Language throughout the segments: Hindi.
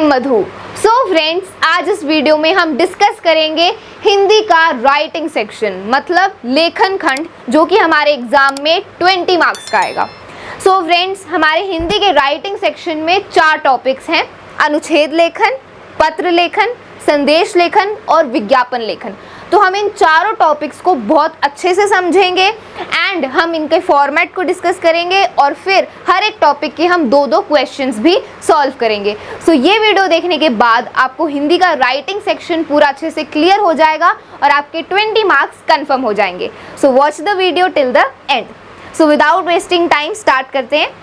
मधु। सो फ्रेंड्स, आज इस वीडियो में हम डिस्कस करेंगे हिंदी का राइटिंग सेक्शन, मतलब लेखन खंड, जो कि हमारे एग्जाम में 20 मार्क्स का आएगा। सो फ्रेंड्स, हमारे हिंदी के राइटिंग सेक्शन में 4 टॉपिक्स हैं: अनुच्छेद लेखन, पत्र लेखन, संदेश लेखन और विज्ञापन लेखन। तो हम इन चारों टॉपिक्स को बहुत अच्छे से समझेंगे एंड हम इनके फॉर्मेट को डिस्कस करेंगे और फिर हर एक टॉपिक के हम 2-2 क्वेश्चंस भी सॉल्व करेंगे। सो ये वीडियो देखने के बाद आपको हिंदी का राइटिंग सेक्शन पूरा अच्छे से क्लियर हो जाएगा और आपके 20 मार्क्स कंफर्म हो जाएंगे। So watch the video till the end. So without wasting time start करते हैं।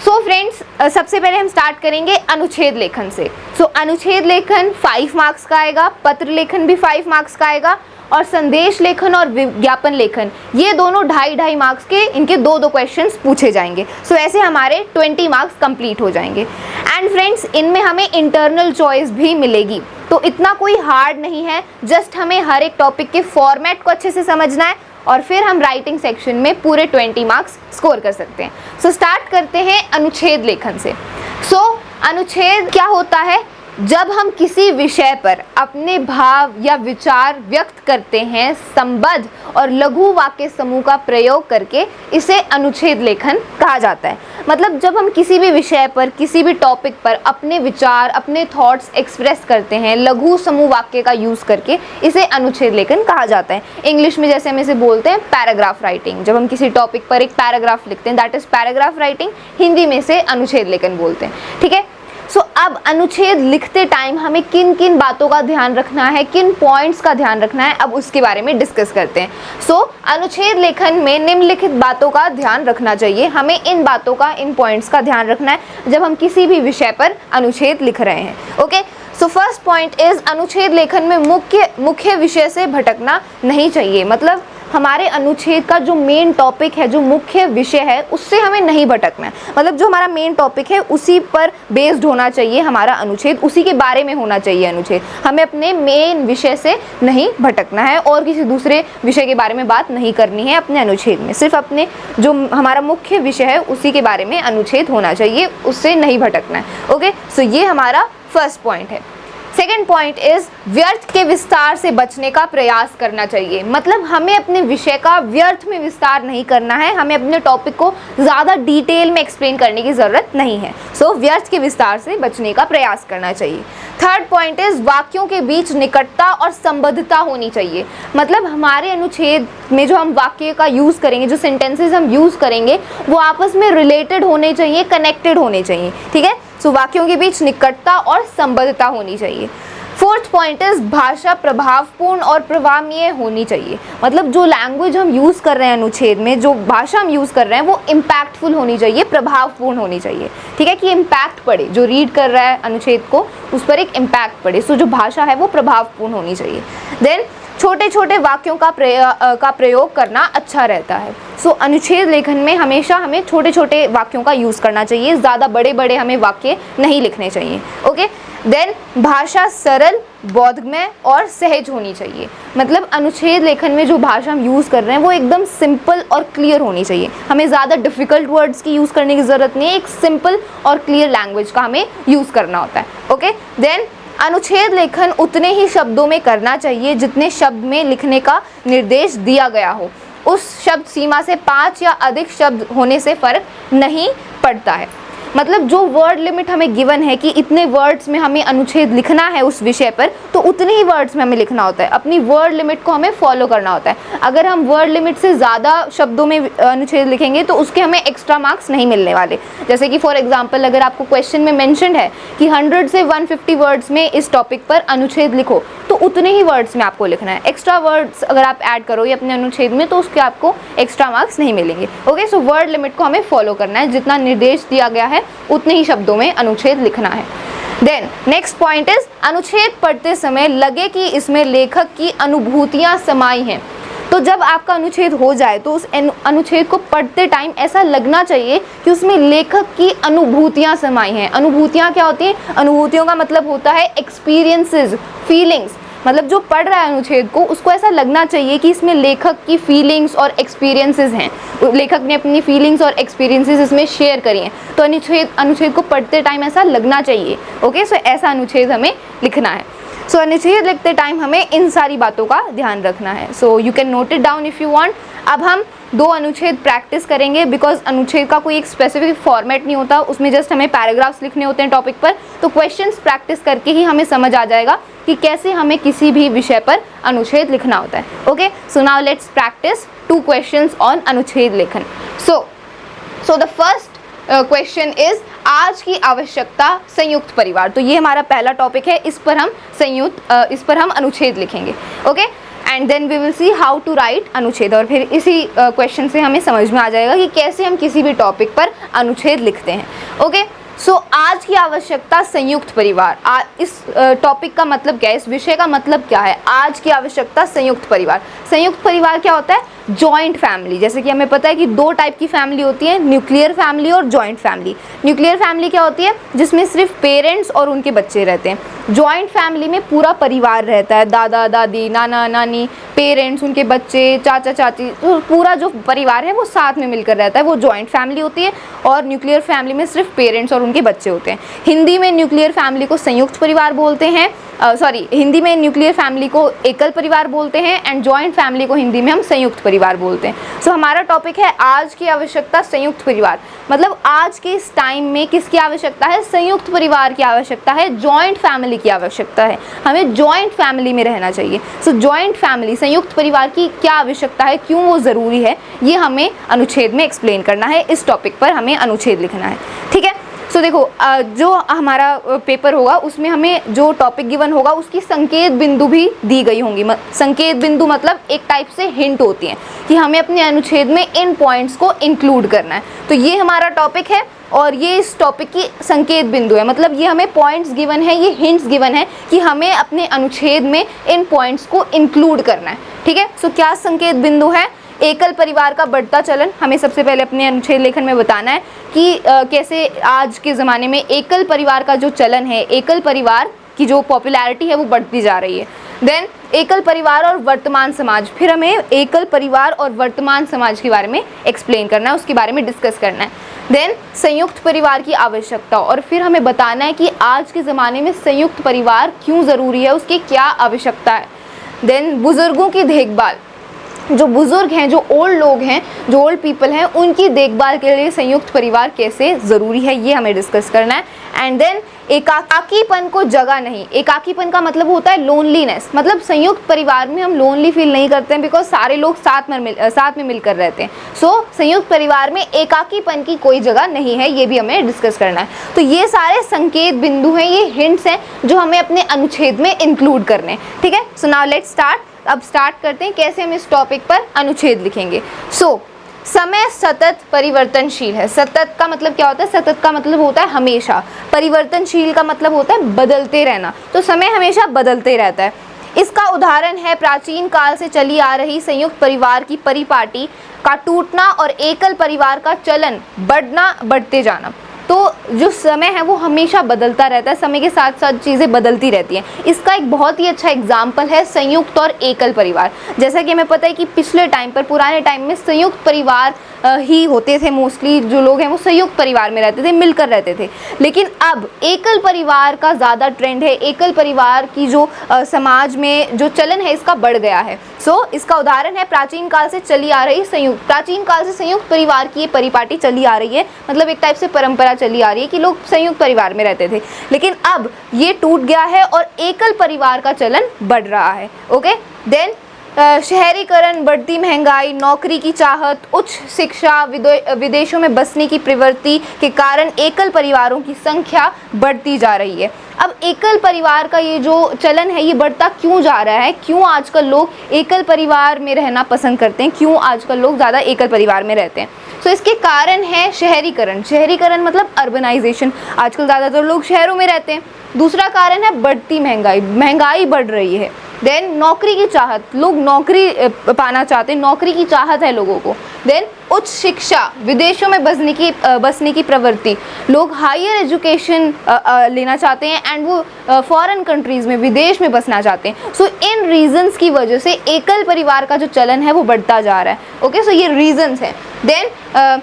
सो फ्रेंड्स, सबसे पहले हम स्टार्ट करेंगे अनुच्छेद लेखन से। सो अनुच्छेद लेखन 5 मार्क्स का आएगा, पत्र लेखन भी 5 मार्क्स का आएगा और संदेश लेखन और विज्ञापन लेखन ये दोनों 2.5 मार्क्स के, इनके 2-2 क्वेश्चंस पूछे जाएंगे। सो ऐसे हमारे 20 मार्क्स कंप्लीट हो जाएंगे। एंड फ्रेंड्स, इनमें हमें इंटरनल चॉइस भी मिलेगी, तो इतना कोई हार्ड नहीं है। जस्ट हमें हर एक टॉपिक के फॉर्मेट को अच्छे से समझना है और फिर हम राइटिंग सेक्शन में पूरे 20 मार्क्स स्कोर कर सकते हैं। सो स्टार्ट करते हैं अनुच्छेद लेखन से। सो अनुच्छेद क्या होता है? जब हम किसी विषय पर अपने भाव या विचार व्यक्त करते हैं संबद्ध और लघु वाक्य समूह का प्रयोग करके, इसे अनुच्छेद लेखन कहा जाता है। मतलब जब हम किसी भी विषय पर, किसी भी टॉपिक पर अपने विचार, अपने थॉट्स एक्सप्रेस करते हैं लघु समूह वाक्य का यूज़ करके, इसे अनुच्छेद लेखन कहा जाता है। इंग्लिश में जैसे हम इसे बोलते हैं पैराग्राफ राइटिंग। जब हम किसी टॉपिक पर एक पैराग्राफ लिखते हैं, that is paragraph writing. Hindi में से अनुच्छेद लेखन बोलते हैं, ठीक है। सो अब अनुच्छेद लिखते टाइम हमें किन किन बातों का ध्यान रखना है, किन पॉइंट्स का ध्यान रखना है, अब उसके बारे में डिस्कस करते हैं। सो अनुच्छेद लेखन में निम्नलिखित बातों का ध्यान रखना चाहिए। हमें इन बातों का, इन पॉइंट्स का ध्यान रखना है जब हम किसी भी विषय पर अनुच्छेद लिख रहे हैं। Okay, so first point is, अनुच्छेद लेखन में मुख्य विषय से भटकना नहीं चाहिए। मतलब हमारे अनुच्छेद का जो मेन टॉपिक है, जो मुख्य विषय है, उससे हमें नहीं भटकना है। मतलब जो हमारा मेन टॉपिक है उसी पर बेस्ड होना चाहिए हमारा अनुच्छेद, उसी के बारे में होना चाहिए अनुच्छेद। हमें अपने मेन विषय से नहीं भटकना है और किसी दूसरे विषय के बारे में बात नहीं करनी है अपने अनुच्छेद में। सिर्फ अपने जो हमारा मुख्य विषय है उसी के बारे में अनुच्छेद होना चाहिए, उससे नहीं भटकना है। ओके, सो ये हमारा फर्स्ट पॉइंट है। सेकेंड पॉइंट इज, व्यर्थ के विस्तार से बचने का प्रयास करना चाहिए। मतलब हमें अपने विषय का व्यर्थ में विस्तार नहीं करना है, हमें अपने टॉपिक को ज़्यादा डिटेल में एक्सप्लेन करने की ज़रूरत नहीं है। सो व्यर्थ के विस्तार से बचने का प्रयास करना चाहिए। थर्ड पॉइंट इज, वाक्यों के बीच निकटता और संबद्धता होनी चाहिए। मतलब हमारे अनुच्छेद में जो हम वाक्य का यूज़ करेंगे, जो सेंटेंसेस हम यूज़ करेंगे, वो आपस में रिलेटेड होने चाहिए, कनेक्टेड होने चाहिए, ठीक है। सो वाक्यों के बीच निकटता और संबद्धता होनी चाहिए। फोर्थ पॉइंट इज, भाषा प्रभावपूर्ण और प्रवाहनीय होनी चाहिए। मतलब जो लैंग्वेज हम यूज़ कर रहे हैं अनुच्छेद में, जो भाषा हम यूज़ कर रहे हैं, वो इम्पैक्टफुल होनी चाहिए, प्रभावपूर्ण होनी चाहिए, ठीक है, कि इम्पैक्ट पड़े। जो रीड कर रहा है अनुच्छेद को, उस पर एक इम्पैक्ट पड़े। सो जो भाषा है वो प्रभावपूर्ण होनी चाहिए। देन छोटे छोटे वाक्यों का प्रयोग करना अच्छा रहता है। सो अनुच्छेद लेखन में हमेशा हमें छोटे छोटे वाक्यों का यूज़ करना चाहिए, ज़्यादा बड़े बड़े हमें वाक्य नहीं लिखने चाहिए। ओके, देन भाषा सरल, बोधगम्य और सहज होनी चाहिए। मतलब अनुच्छेद लेखन में जो भाषा हम यूज़ कर रहे हैं वो एकदम सिंपल और क्लियर होनी चाहिए। हमें ज़्यादा डिफ़िकल्ट वर्ड्स की यूज़ करने की ज़रूरत नहीं है, एक सिंपल और क्लियर लैंग्वेज का हमें यूज़ करना होता है। ओके, देन अनुच्छेद लेखन उतने ही शब्दों में करना चाहिए जितने शब्द में लिखने का निर्देश दिया गया हो। उस शब्द सीमा से 5 या अधिक शब्द होने से फ़र्क नहीं पड़ता है। मतलब जो वर्ड लिमिट हमें गिवन है कि इतने वर्ड्स में हमें अनुच्छेद लिखना है उस विषय पर, तो उतने ही वर्ड्स में हमें लिखना होता है। अपनी वर्ड लिमिट को हमें फॉलो करना होता है। अगर हम वर्ड लिमिट से ज़्यादा शब्दों में अनुच्छेद लिखेंगे तो उसके हमें एक्स्ट्रा मार्क्स नहीं मिलने वाले। जैसे कि फॉर एग्जांपल, अगर आपको क्वेश्चन में मेंशन है कि 100 से 150 वर्ड्स में इस टॉपिक पर अनुच्छेद लिखो, तो उतने ही वर्ड्स में आपको लिखना है। एक्स्ट्रा वर्ड्स अगर आप ऐड करोगे अपने अनुच्छेद में तो उसके आपको एक्स्ट्रा मार्क्स नहीं मिलेंगे। ओके, सो वर्ड लिमिट को हमें फॉलो करना है, जितना निर्देश दिया गया है उतने ही शब्दों में अनुच्छेद लिखना है। देन नेक्स्ट पॉइंट इज, अनुच्छेद पढ़ते समय लगे कि इसमें लेखक की अनुभूतियां समाई हैं। तो जब आपका अनुच्छेद हो जाए तो उस अनुच्छेद को पढ़ते टाइम ऐसा लगना चाहिए कि उसमें लेखक की अनुभूतियां समाई हैं। अनुभूतियां क्या होती हैं? अनुभूतियों का मतलब होता है एक्सपीरियंसेस, फीलिंग्स। मतलब जो पढ़ रहा है अनुच्छेद को, उसको ऐसा लगना चाहिए कि इसमें लेखक की फीलिंग्स और एक्सपीरियंसेस हैं, लेखक ने अपनी फीलिंग्स और एक्सपीरियंसेस इसमें शेयर करी हैं। तो अनुच्छेद को पढ़ते टाइम ऐसा लगना चाहिए। ओके, सो ऐसा अनुच्छेद हमें लिखना है। सो अनुच्छेद लिखते टाइम हमें इन सारी बातों का ध्यान रखना है। So you can note it down if you want. अब हम 2 अनुच्छेद प्रैक्टिस करेंगे, बिकॉज अनुच्छेद का कोई एक स्पेसिफिक फॉर्मेट नहीं होता, उसमें जस्ट हमें पैराग्राफ्स लिखने होते हैं टॉपिक पर। तो क्वेश्चंस प्रैक्टिस करके ही हमें समझ आ जाएगा कि कैसे हमें किसी भी विषय पर अनुच्छेद लिखना होता है। Okay, so now let's practice 2 questions on अनुच्छेद लेखन। So the first question is आज की आवश्यकता संयुक्त परिवार। तो ये हमारा पहला टॉपिक है, इस पर हम अनुच्छेद लिखेंगे। Okay, and then we will see how to write अनुच्छेद। और फिर इसी क्वेश्चन से हमें समझ में आ जाएगा कि कैसे हम किसी भी टॉपिक पर अनुच्छेद लिखते हैं। ओके, सो आज की आवश्यकता संयुक्त परिवार। इस टॉपिक का मतलब क्या है, इस विषय का मतलब क्या है? आज की आवश्यकता संयुक्त परिवार। संयुक्त परिवार क्या होता है? Joint family. जैसे कि हमें पता है कि 2 टाइप की फैमिली होती है, न्यूक्लियर फैमिली और जॉइंट फैमिली। न्यूक्लियर फैमिली क्या होती है? जिसमें सिर्फ पेरेंट्स और उनके बच्चे रहते हैं। जॉइंट फैमिली में पूरा परिवार रहता है, दादा दादी, नाना नानी, पेरेंट्स, उनके बच्चे, चाचा चाची, तो पूरा जो परिवार है वो साथ में मिलकर रहता है, वो जॉइंट फैमिली होती है। और न्यूक्लियर फैमिली में सिर्फ पेरेंट्स और उनके बच्चे होते हैं। हिंदी में न्यूक्लियर फैमिली को संयुक्त परिवार बोलते हैं, हिंदी में न्यूक्लियर फैमिली को एकल परिवार बोलते हैं, एंड जॉइंट फैमिली को हिंदी में हम संयुक्त परिवार बोलते हैं। सो हमारा टॉपिक है आज की आवश्यकता संयुक्त परिवार। मतलब आज के इस टाइम में किसकी आवश्यकता है? संयुक्त परिवार की आवश्यकता है, जॉइंट फैमिली की आवश्यकता है। हमें जॉइंट फैमिली में रहना चाहिए। सो जॉइंट फैमिली, संयुक्त परिवार की क्या आवश्यकता है, क्यों वो ज़रूरी है, ये हमें अनुच्छेद में एक्सप्लेन करना है। इस टॉपिक पर हमें अनुच्छेद लिखना है। ठीक है, सो देखो, जो हमारा पेपर होगा उसमें हमें जो टॉपिक गिवन होगा उसकी संकेत बिंदु भी दी गई होंगी। संकेत बिंदु मतलब एक टाइप से हिंट होती हैं कि हमें अपने अनुच्छेद में इन पॉइंट्स को इंक्लूड करना है। तो ये हमारा टॉपिक है और ये इस टॉपिक की संकेत बिंदु है। मतलब ये हमें पॉइंट्स गिवन है, ये हिंट्स गिवन है कि हमें अपने अनुच्छेद में इन पॉइंट्स को इंक्लूड करना है। ठीक है, सो क्या संकेत बिंदु है? एकल परिवार का बढ़ता चलन। हमें सबसे पहले अपने अनुच्छेद लेखन में बताना है कि कैसे आज के ज़माने में एकल परिवार का जो चलन है, एकल परिवार की जो पॉपुलैरिटी है वो बढ़ती जा रही है। देन एकल परिवार और वर्तमान समाज। फिर हमें एकल परिवार और वर्तमान समाज के बारे में एक्सप्लेन करना है, उसके बारे में डिस्कस करना है। देन संयुक्त परिवार की आवश्यकता, और फिर हमें बताना है कि आज के ज़माने में संयुक्त परिवार क्यों ज़रूरी है, उसकी क्या आवश्यकता है। देन बुज़ुर्गों की देखभाल। जो बुज़ुर्ग हैं, जो ओल्ड लोग हैं, जो ओल्ड पीपल हैं, उनकी देखभाल के लिए संयुक्त परिवार कैसे ज़रूरी है, ये हमें डिस्कस करना है। एंड देन एकाकीपन को जगह नहीं। एकाकीपन का मतलब होता है लोनलीनेस। मतलब संयुक्त परिवार में हम लोनली फील नहीं करते हैं, बिकॉज सारे लोग साथ में मिलकर रहते हैं। सो संयुक्त परिवार में एकाकीपन की कोई जगह नहीं है, ये भी हमें डिस्कस करना है। तो ये सारे संकेत बिंदु हैं, ये हिंट्स हैं जो हमें अपने अनुच्छेद में इंक्लूड करने हैं। ठीक है, सो नाउ लेट्स स्टार्ट। अब स्टार्ट करते हैं कैसे हम इस टॉपिक पर अनुच्छेद लिखेंगे। समय सतत परिवर्तनशील है। सतत का मतलब क्या होता है? सतत का मतलब होता है हमेशा। परिवर्तनशील का मतलब होता है बदलते रहना। तो समय हमेशा बदलते रहता है। इसका उदाहरण है प्राचीन काल से चली आ रही संयुक्त परिवार की परिपाटी का टूटना और एकल परिवार का चलन बढ़ते जाना। तो जो समय है वो हमेशा बदलता रहता है, समय के साथ साथ चीज़ें बदलती रहती हैं। इसका एक बहुत ही अच्छा एग्जाम्पल है संयुक्त और एकल परिवार। जैसा कि हमें पता है कि पिछले टाइम पर, पुराने टाइम में संयुक्त परिवार ही होते थे। मोस्टली जो लोग हैं वो संयुक्त परिवार में रहते थे, मिलकर रहते थे। लेकिन अब एकल परिवार का ज़्यादा ट्रेंड है। एकल परिवार की जो समाज में जो चलन है इसका बढ़ गया है। इसका उदाहरण है प्राचीन काल से चली आ रही प्राचीन काल से संयुक्त परिवार की ये परिपाटी चली आ रही है। मतलब एक टाइप से परंपरा चली आ रही है कि लोग संयुक्त परिवार में रहते थे, लेकिन अब ये टूट गया है और एकल परिवार का चलन बढ़ रहा है। ओके, देन शहरीकरण, बढ़ती महंगाई, नौकरी की चाहत, उच्च शिक्षा, विदेशों में बसने की प्रवृत्ति के कारण एकल परिवारों की संख्या बढ़ती जा रही है। अब एकल परिवार का ये जो चलन है ये बढ़ता क्यों जा रहा है? क्यों आजकल लोग एकल परिवार में रहना पसंद करते हैं? क्यों आजकल लोग ज़्यादा एकल परिवार में रहते हैं? इसके कारण है शहरीकरण। शहरीकरण मतलब अर्बनाइजेशन। आजकल ज़्यादातर लोग शहरों में रहते हैं। दूसरा कारण है बढ़ती महंगाई। महंगाई बढ़ रही है। देन नौकरी की चाहत, लोग नौकरी पाना चाहते हैं, नौकरी की चाहत है लोगों को। देन उच्च शिक्षा, विदेशों में बसने की प्रवृत्ति, लोग हायर एजुकेशन लेना चाहते हैं एंड वो फॉरेन कंट्रीज़ में, विदेश में बसना चाहते हैं। सो इन रीजंस की वजह से एकल परिवार का जो चलन है वो बढ़ता जा रहा है। ओके, सो ये रीजंस हैं। देन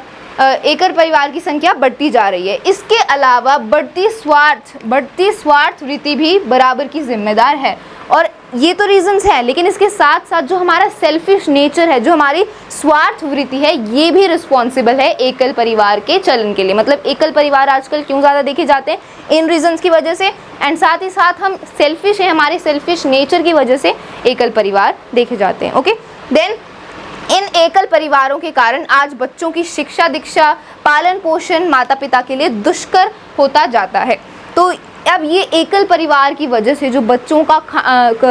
एकल परिवार की संख्या बढ़ती जा रही है। इसके अलावा बढ़ती स्वार्थ वृत्ति भी बराबर की जिम्मेदार है। और ये तो रीजंस हैं, लेकिन इसके साथ साथ जो हमारा सेल्फिश नेचर है, जो हमारी स्वार्थ वृत्ति है, ये भी रिस्पॉन्सिबल है एकल परिवार के चलन के लिए। मतलब एकल परिवार आजकल क्यों ज़्यादा देखे जाते हैं, इन रीजंस की वजह से, एंड साथ ही साथ हम सेल्फिश हैं, हमारे सेल्फिश नेचर की वजह से एकल परिवार देखे जाते हैं। ओके, देन इन एकल परिवारों के कारण आज बच्चों की शिक्षा दीक्षा, पालन पोषण माता पिता के लिए दुष्कर होता जाता है। तो अब ये एकल परिवार की वजह से जो बच्चों का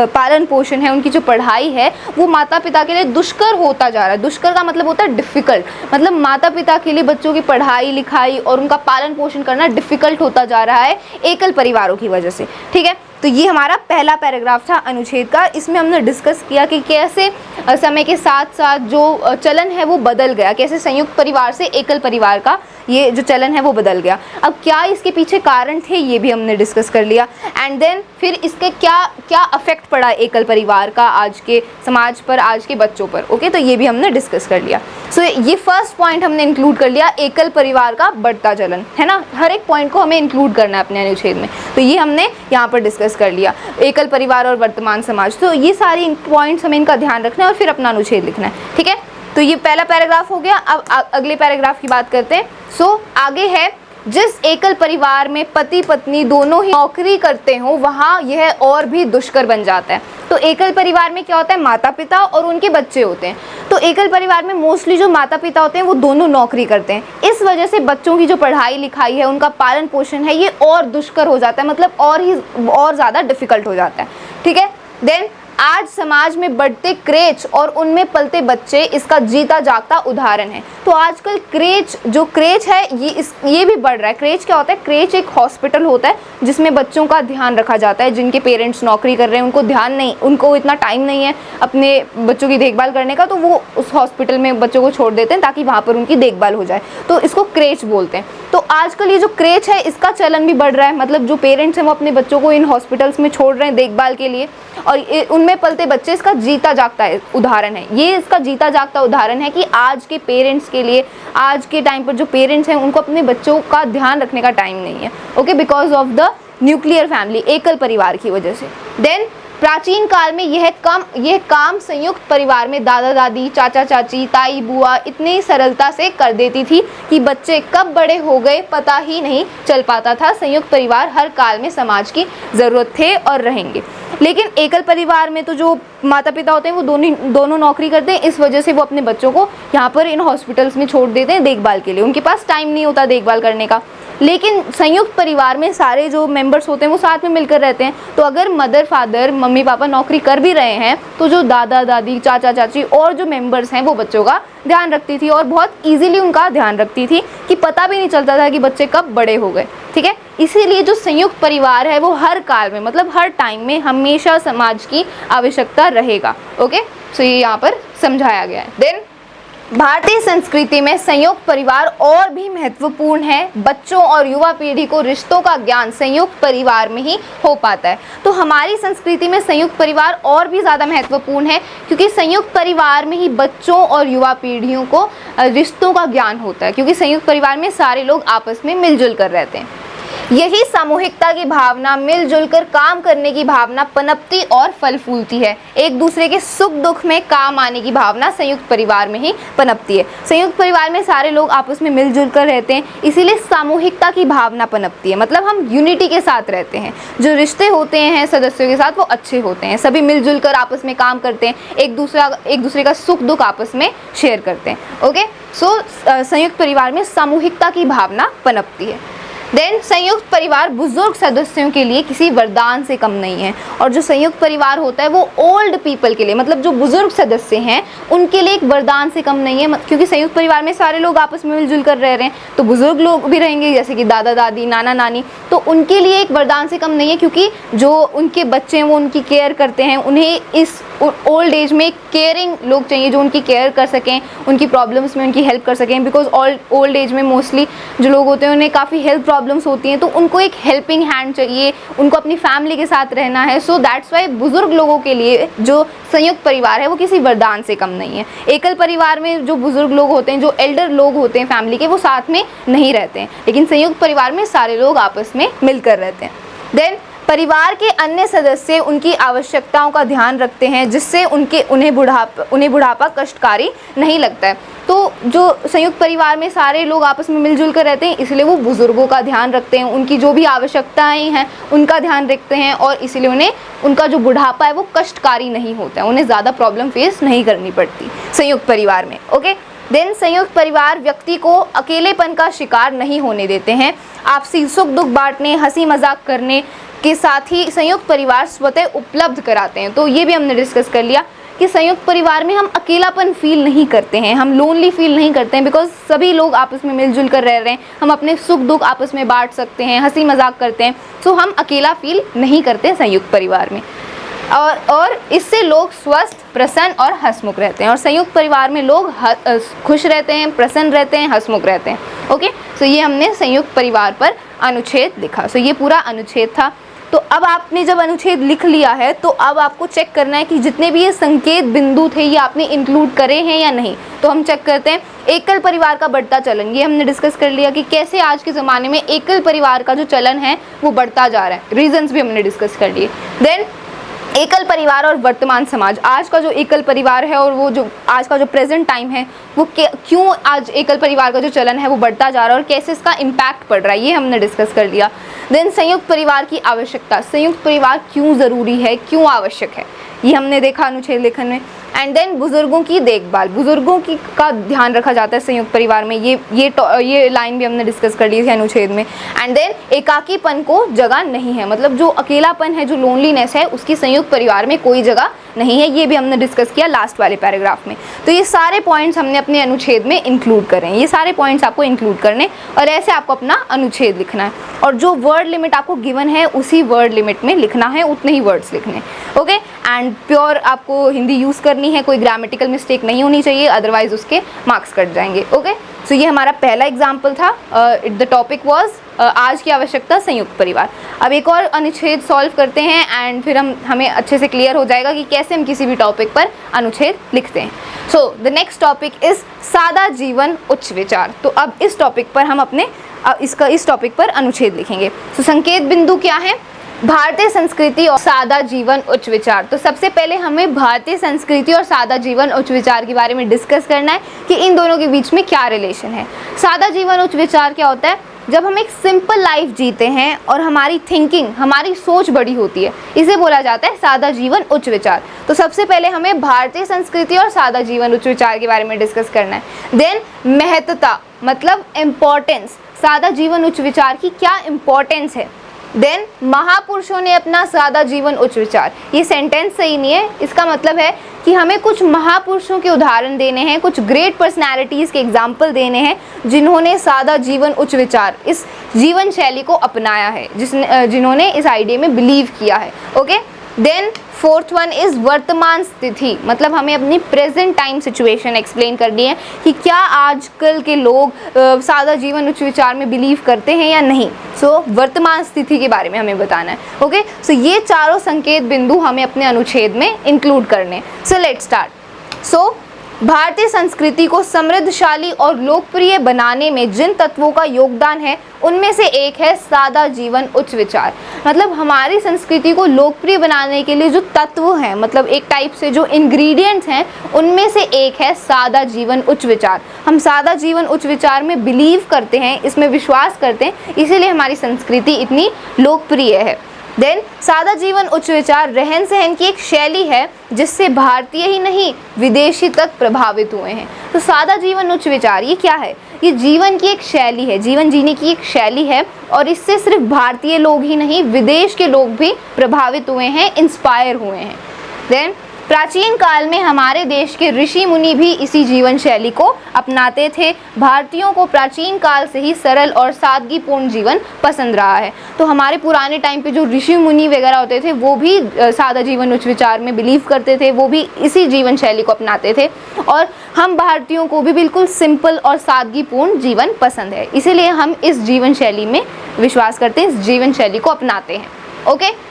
पालन पोषण है, उनकी जो पढ़ाई है, वो माता पिता के लिए दुष्कर होता जा रहा है। दुष्कर का मतलब होता है डिफ़िकल्ट, मतलब माता पिता के लिए बच्चों की पढ़ाई लिखाई और उनका पालन पोषण करना डिफ़िकल्ट होता जा रहा है एकल परिवारों की वजह से। ठीक है, तो ये हमारा पहला पैराग्राफ था अनुच्छेद का। इसमें हमने डिस्कस किया कि कैसे समय के साथ साथ जो चलन है वो बदल गया, कैसे संयुक्त परिवार से एकल परिवार का ये जो चलन है वो बदल गया। अब क्या इसके पीछे कारण थे, ये भी हमने डिस्कस कर लिया। एंड देन फिर इसके क्या अफेक्ट पड़ा एकल परिवार का आज के समाज पर, आज के बच्चों पर। ओके, तो ये भी हमने डिस्कस कर लिया। सो ये फर्स्ट पॉइंट हमने इंक्लूड कर लिया, एकल परिवार का बढ़ता चलन, है ना। हर एक पॉइंट को हमें इंक्लूड करना है अपने अनुच्छेद में, तो ये हमने यहाँ पर डिस्कस कर लिया, एकल परिवार और वर्तमान समाज। तो ये सारी पॉइंट्स हमें इनका ध्यान रखना है और फिर अपना अनुच्छेद लिखना है। ठीक है, तो ये पहला पैराग्राफ हो गया। अब अगले पैराग्राफ की बात करते हैं। सो आगे है, जिस एकल परिवार में पति पत्नी दोनों ही नौकरी करते हो, वहाँ यह और भी दुष्कर बन जाता है। तो एकल परिवार में क्या होता है, माता पिता और उनके बच्चे होते हैं। तो एकल परिवार में मोस्टली जो माता पिता होते हैं वो दोनों नौकरी करते हैं। इस वजह से बच्चों की जो पढ़ाई लिखाई है, उनका पालन पोषण है, ये और दुष्कर हो जाता है, मतलब और ज़्यादा डिफिकल्ट हो जाता है। ठीक है, देन आज समाज में बढ़ते क्रेच और उनमें पलते बच्चे इसका जीता जागता उदाहरण है। तो आजकल जो क्रेच है ये भी बढ़ रहा है। क्रेच क्या होता है, क्रेच एक हॉस्पिटल होता है जिसमें बच्चों का ध्यान रखा जाता है। जिनके पेरेंट्स नौकरी कर रहे हैं, उनको इतना टाइम नहीं है अपने बच्चों की देखभाल करने का, तो वो उस हॉस्पिटल में बच्चों को छोड़ देते हैं ताकि वहाँ पर उनकी देखभाल हो जाए। तो इसको क्रेच बोलते हैं। तो आजकल ये जो क्रेच है इसका चलन भी बढ़ रहा है। मतलब जो पेरेंट्स हैं वो अपने बच्चों को इन हॉस्पिटल्स में छोड़ रहे हैं देखभाल के लिए, और उनमें पलते बच्चे इसका जीता जागता उदाहरण है। ये इसका जीता जागता उदाहरण है कि आज के पेरेंट्स के लिए, आज के टाइम पर जो पेरेंट्स हैं उनको अपने बच्चों का ध्यान रखने का टाइम नहीं है। Okay, because of the nuclear family, एकल परिवार की वजह से। देन प्राचीन काल में यह काम संयुक्त परिवार में दादा दादी, चाचा चाची, ताई बुआ इतनी सरलता से कर देती थी कि बच्चे कब बड़े हो गए पता ही नहीं चल पाता था। संयुक्त परिवार हर काल में समाज की ज़रूरत थे और रहेंगे। लेकिन एकल परिवार में तो जो माता पिता होते हैं वो दोनों नौकरी करते हैं। इस वजह से वो अपने बच्चों को यहाँ पर इन हॉस्पिटल्स में छोड़ देते हैं देखभाल के लिए। उनके पास टाइम नहीं होता देखभाल करने का। लेकिन संयुक्त परिवार में सारे जो मेंबर्स होते हैं वो साथ में मिलकर रहते हैं। तो अगर मदर फादर, मम्मी पापा नौकरी कर भी रहे हैं तो जो दादा दादी, चाचा चाची और जो मेंबर्स हैं वो बच्चों का ध्यान रखती थी, और बहुत इजीली उनका ध्यान रखती थी कि पता भी नहीं चलता था कि बच्चे कब बड़े हो गए। ठीक है, इसीलिए जो संयुक्त परिवार है वो हर काल में, मतलब हर टाइम में हमेशा समाज की आवश्यकता रहेगा। ओके, सो ये यहाँ पर समझाया गया है। देन भारतीय संस्कृति में संयुक्त परिवार और भी महत्वपूर्ण है। बच्चों और युवा पीढ़ी को रिश्तों का ज्ञान संयुक्त परिवार में ही हो पाता है। तो हमारी संस्कृति में संयुक्त परिवार और भी ज़्यादा महत्वपूर्ण है, क्योंकि संयुक्त परिवार में ही बच्चों और युवा पीढ़ियों को रिश्तों का ज्ञान होता है, क्योंकि संयुक्त परिवार में सारे लोग आपस में मिलजुल कर रहते हैं। यही सामूहिकता की भावना, मिलजुल कर काम करने की भावना पनपती और फल फूलती है। एक दूसरे के सुख दुख में काम आने की भावना संयुक्त परिवार में ही पनपती है। संयुक्त परिवार में सारे लोग आपस में मिलजुल कर रहते हैं, इसीलिए सामूहिकता की भावना पनपती है। मतलब हम यूनिटी के साथ रहते हैं। जो रिश्ते होते हैं सदस्यों के साथ वो अच्छे होते हैं, सभी मिलजुल कर आपस में काम करते हैं, एक दूसरे का सुख दुख आपस में शेयर करते हैं। ओके, सो संयुक्त परिवार में सामूहिकता की भावना पनपती है। देन संयुक्त परिवार बुजुर्ग सदस्यों के लिए किसी वरदान से कम नहीं है। और जो संयुक्त परिवार होता है वो ओल्ड पीपल के लिए, मतलब जो बुजुर्ग सदस्य हैं उनके लिए एक वरदान से कम नहीं है, क्योंकि संयुक्त परिवार में सारे लोग आपस में मिलजुल कर रह रहे हैं, तो बुजुर्ग लोग भी रहेंगे जैसे कि दादा दादी, नाना नानी, तो उनके लिए एक वरदान से कम नहीं है, क्योंकि जो उनके बच्चे हैं वो उनकी केयर करते हैं। उन्हें इस ओल्ड एज में केयरिंग लोग चाहिए जो उनकी केयर कर सकें, उनकी प्रॉब्लम्स में उनकी हेल्प कर सकें, बिकॉज ओल्ड एज में मोस्टली जो लोग होते हैं उन्हें काफ़ी हेल्थ प्रॉब्लम्स होती हैं, तो उनको एक हेल्पिंग हैंड चाहिए, उनको अपनी फैमिली के साथ रहना है। सो दैट्स वाई बुजुर्ग लोगों के लिए जो संयुक्त परिवार है वो किसी वरदान से कम नहीं है। एकल परिवार में जो बुजुर्ग लोग होते हैं, जो एल्डर लोग होते हैं फैमिली के, वो साथ में नहीं रहते हैं, लेकिन संयुक्त परिवार में सारे लोग आपस में मिलकर रहते हैं। देन परिवार के अन्य सदस्य उनकी आवश्यकताओं का ध्यान रखते हैं, जिससे उन्हें बुढ़ापा कष्टकारी नहीं लगता है। तो जो संयुक्त परिवार में सारे लोग आपस में मिलजुल कर रहते हैं, इसलिए वो बुजुर्गों का ध्यान रखते हैं, उनकी जो भी आवश्यकताएं हैं उनका ध्यान रखते हैं, और इसलिए उन्हें उनका जो बुढ़ापा है वो कष्टकारी नहीं होता है, उन्हें ज़्यादा प्रॉब्लम फेस नहीं करनी पड़ती संयुक्त परिवार में। ओके, देन संयुक्त परिवार व्यक्ति को अकेलेपन का शिकार नहीं होने देते हैं। आपसी सुख दुख बांटने, हंसी मजाक करने के साथ ही संयुक्त परिवार स्वतः उपलब्ध कराते हैं। तो ये भी हमने डिस्कस कर लिया कि संयुक्त परिवार में हम अकेलापन फील नहीं करते हैं, हम लोनली फील नहीं करते हैं, बिकॉज सभी लोग आपस में मिलजुल कर रह रहे हैं, हम अपने सुख दुख आपस में बांट सकते हैं, हंसी मजाक करते हैं। सो हम अकेला फील नहीं करते संयुक्त परिवार में, और इससे लोग स्वस्थ, प्रसन्न और हंसमुख रहते हैं। और संयुक्त परिवार में लोग खुश रहते हैं, प्रसन्न रहते हैं, हंसमुख रहते हैं। ओके, सो ये हमने संयुक्त परिवार पर अनुच्छेद लिखा। सो ये पूरा अनुच्छेद था। तो अब आपने जब अनुच्छेद लिख लिया है तो अब आपको चेक करना है कि जितने भी ये संकेत बिंदु थे ये आपने इंक्लूड करे हैं या नहीं। तो हम चेक करते हैं। एकल परिवार का बढ़ता चलन, ये हमने डिस्कस कर लिया कि कैसे आज के ज़माने में एकल परिवार का जो चलन है वो बढ़ता जा रहा है, रीजंस भी हमने डिस्कस कर लिए। देन एकल परिवार और वर्तमान समाज, आज का जो एकल परिवार है और वो जो आज का जो प्रेजेंट टाइम है वो क्यों आज एकल परिवार का जो चलन है वो बढ़ता जा रहा है और कैसे इसका इम्पैक्ट पड़ रहा है, ये हमने डिस्कस कर लिया। देन संयुक्त परिवार की आवश्यकता, संयुक्त परिवार क्यों ज़रूरी है, क्यों आवश्यक है, ये हमने देखा अनुच्छेद लेखन में। एंड देन बुजुर्गों की देखभाल, बुजुर्गों की का ध्यान रखा जाता है संयुक्त परिवार में, ये लाइन भी हमने डिस्कस कर ली थी अनुच्छेद में। एंड देन एकाकीपन को जगह नहीं है, मतलब जो अकेलापन है, जो लोनलीनेस है, उसकी संयुक्त परिवार में कोई जगह नहीं है, ये भी हमने डिस्कस किया लास्ट वाले पैराग्राफ में। तो ये सारे पॉइंट्स हमने अपने अनुच्छेद में इंक्लूड करें, ये सारे पॉइंट्स आपको इंक्लूड करने और ऐसे आपको अपना अनुच्छेद लिखना है। और जो वर्ड लिमिट आपको गिवन है उसी वर्ड लिमिट में लिखना है, उतने ही वर्ड्स लिखने। ओके, एंड प्योर आपको हिंदी यूज़ करनी है, कोई ग्रामेटिकल मिस्टेक नहीं होनी चाहिए, अदरवाइज उसके मार्क्स कट जाएंगे। ओके, सो ये हमारा पहला एग्जाम्पल था। द टॉपिक वॉज आज की आवश्यकता संयुक्त परिवार। अब एक और अनुच्छेद सॉल्व करते हैं एंड फिर हमें अच्छे से क्लियर हो जाएगा कि कैसे हम किसी भी टॉपिक पर अनुच्छेद लिखते हैं। So the next topic is सादा जीवन उच्च विचार। तो अब इस टॉपिक पर हम अपने इस टॉपिक पर अनुच्छेद लिखेंगे। तो संकेत बिंदु क्या है? भारतीय संस्कृति और सादा जीवन उच्च विचार। तो सबसे पहले हमें भारतीय संस्कृति और सादा जीवन उच्च विचार के बारे में डिस्कस करना है कि इन दोनों के बीच में क्या रिलेशन है। सादा जीवन उच्च विचार क्या होता है? जब हम एक सिंपल लाइफ जीते हैं और हमारी थिंकिंग, हमारी सोच बड़ी होती है, इसे बोला जाता है सादा जीवन उच्च विचार। तो सबसे पहले हमें भारतीय संस्कृति और सादा जीवन उच्च विचार के बारे में डिस्कस करना है। देन महत्वता, मतलब इम्पोर्टेंस, सादा जीवन उच्च विचार की क्या इम्पोर्टेंस है। देन महापुरुषों ने अपना सादा जीवन उच्च विचार, ये सेंटेंस सही नहीं है, इसका मतलब है कि हमें कुछ महापुरुषों के उदाहरण देने हैं, कुछ ग्रेट पर्सनैलिटीज़ के एग्जाम्पल देने हैं जिन्होंने सादा जीवन उच्च विचार, इस जीवन शैली को अपनाया है, जिन्होंने इस आइडिया में बिलीव किया है। Okay, then fourth one is वर्तमान स्थिति, मतलब हमें अपनी प्रेजेंट टाइम सिचुएशन एक्सप्लेन करनी है कि क्या आजकल के लोग सादा जीवन उच्च विचार में बिलीव करते हैं या नहीं। सो वर्तमान स्थिति के बारे में हमें बताना है। ओके, सो ये चारों संकेत बिंदु हमें अपने अनुच्छेद में इंक्लूड करने। So let's start. सो भारतीय संस्कृति को समृद्धशाली और लोकप्रिय बनाने में जिन तत्वों का योगदान है उनमें से एक है सादा जीवन उच्च विचार। मतलब हमारी संस्कृति को लोकप्रिय बनाने के लिए जो तत्व हैं, मतलब एक टाइप से जो इंग्रेडिएंट्स हैं, उनमें से एक है सादा जीवन उच्च विचार। हम सादा जीवन उच्च विचार में बिलीव करते हैं, इसमें विश्वास करते हैं, इसीलिए हमारी संस्कृति इतनी लोकप्रिय है। देन सादा जीवन उच्च विचार रहन सहन की एक शैली है जिससे भारतीय ही नहीं विदेशी तक प्रभावित हुए हैं। तो सादा जीवन उच्च विचार ये क्या है? ये जीवन की एक शैली है, जीवन जीने की एक शैली है और इससे सिर्फ भारतीय लोग ही नहीं विदेश के लोग भी प्रभावित हुए हैं, इंस्पायर हुए हैं। देन प्राचीन काल में हमारे देश के ऋषि मुनि भी इसी जीवन शैली को अपनाते थे। भारतीयों को प्राचीन काल से ही सरल और सादगीपूर्ण जीवन पसंद रहा है। तो हमारे पुराने टाइम पे जो ऋषि मुनि वगैरह होते थे वो भी सादा जीवन उच्च विचार में बिलीव करते थे, वो भी इसी जीवन शैली को अपनाते थे और हम भारतीयों को भी बिल्कुल सिंपल और सादगीपूर्ण जीवन पसंद है, इसीलिए हम इस जीवन शैली में विश्वास करते हैं, इस जीवन शैली को अपनाते हैं। ओके,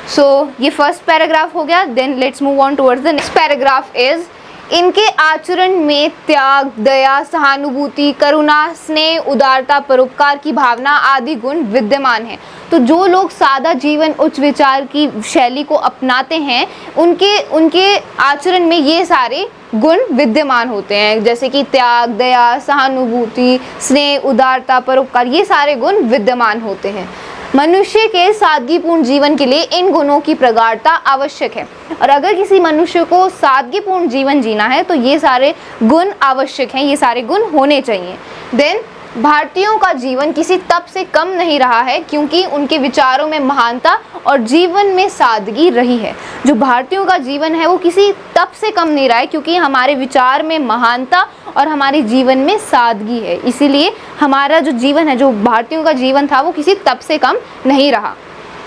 सो ये फर्स्ट पैराग्राफ हो गया। Then let's move on towards the next paragraph is इनके आचरण में त्याग, दया, सहानुभूति, करुणा, स्नेह, उदारता, परोपकार की भावना आदि गुण विद्यमान हैं। तो जो लोग सादा जीवन उच्च विचार की शैली को अपनाते हैं उनके आचरण में ये सारे गुण विद्यमान होते हैं, जैसे कि त्याग, दया, सहानुभूति, स्नेह, उदारता, परोपकार, ये सारे गुण विद्यमान होते हैं। मनुष्य के सादगीपूर्ण जीवन के लिए इन गुणों की प्रगाढ़ता आवश्यक है और अगर किसी मनुष्य को सादगीपूर्ण जीवन जीना है तो ये सारे गुण आवश्यक हैं, ये सारे गुण होने चाहिए। देन भारतीयों का जीवन किसी तप से कम नहीं रहा है क्योंकि उनके विचारों में महानता और जीवन में सादगी रही है। जो भारतीयों का जीवन है वो किसी तप से कम नहीं रहा है क्योंकि हमारे विचार में महानता और हमारे जीवन में सादगी है, इसीलिए हमारा जो जीवन है, जो भारतीयों का जीवन था वो किसी तप से कम नहीं रहा।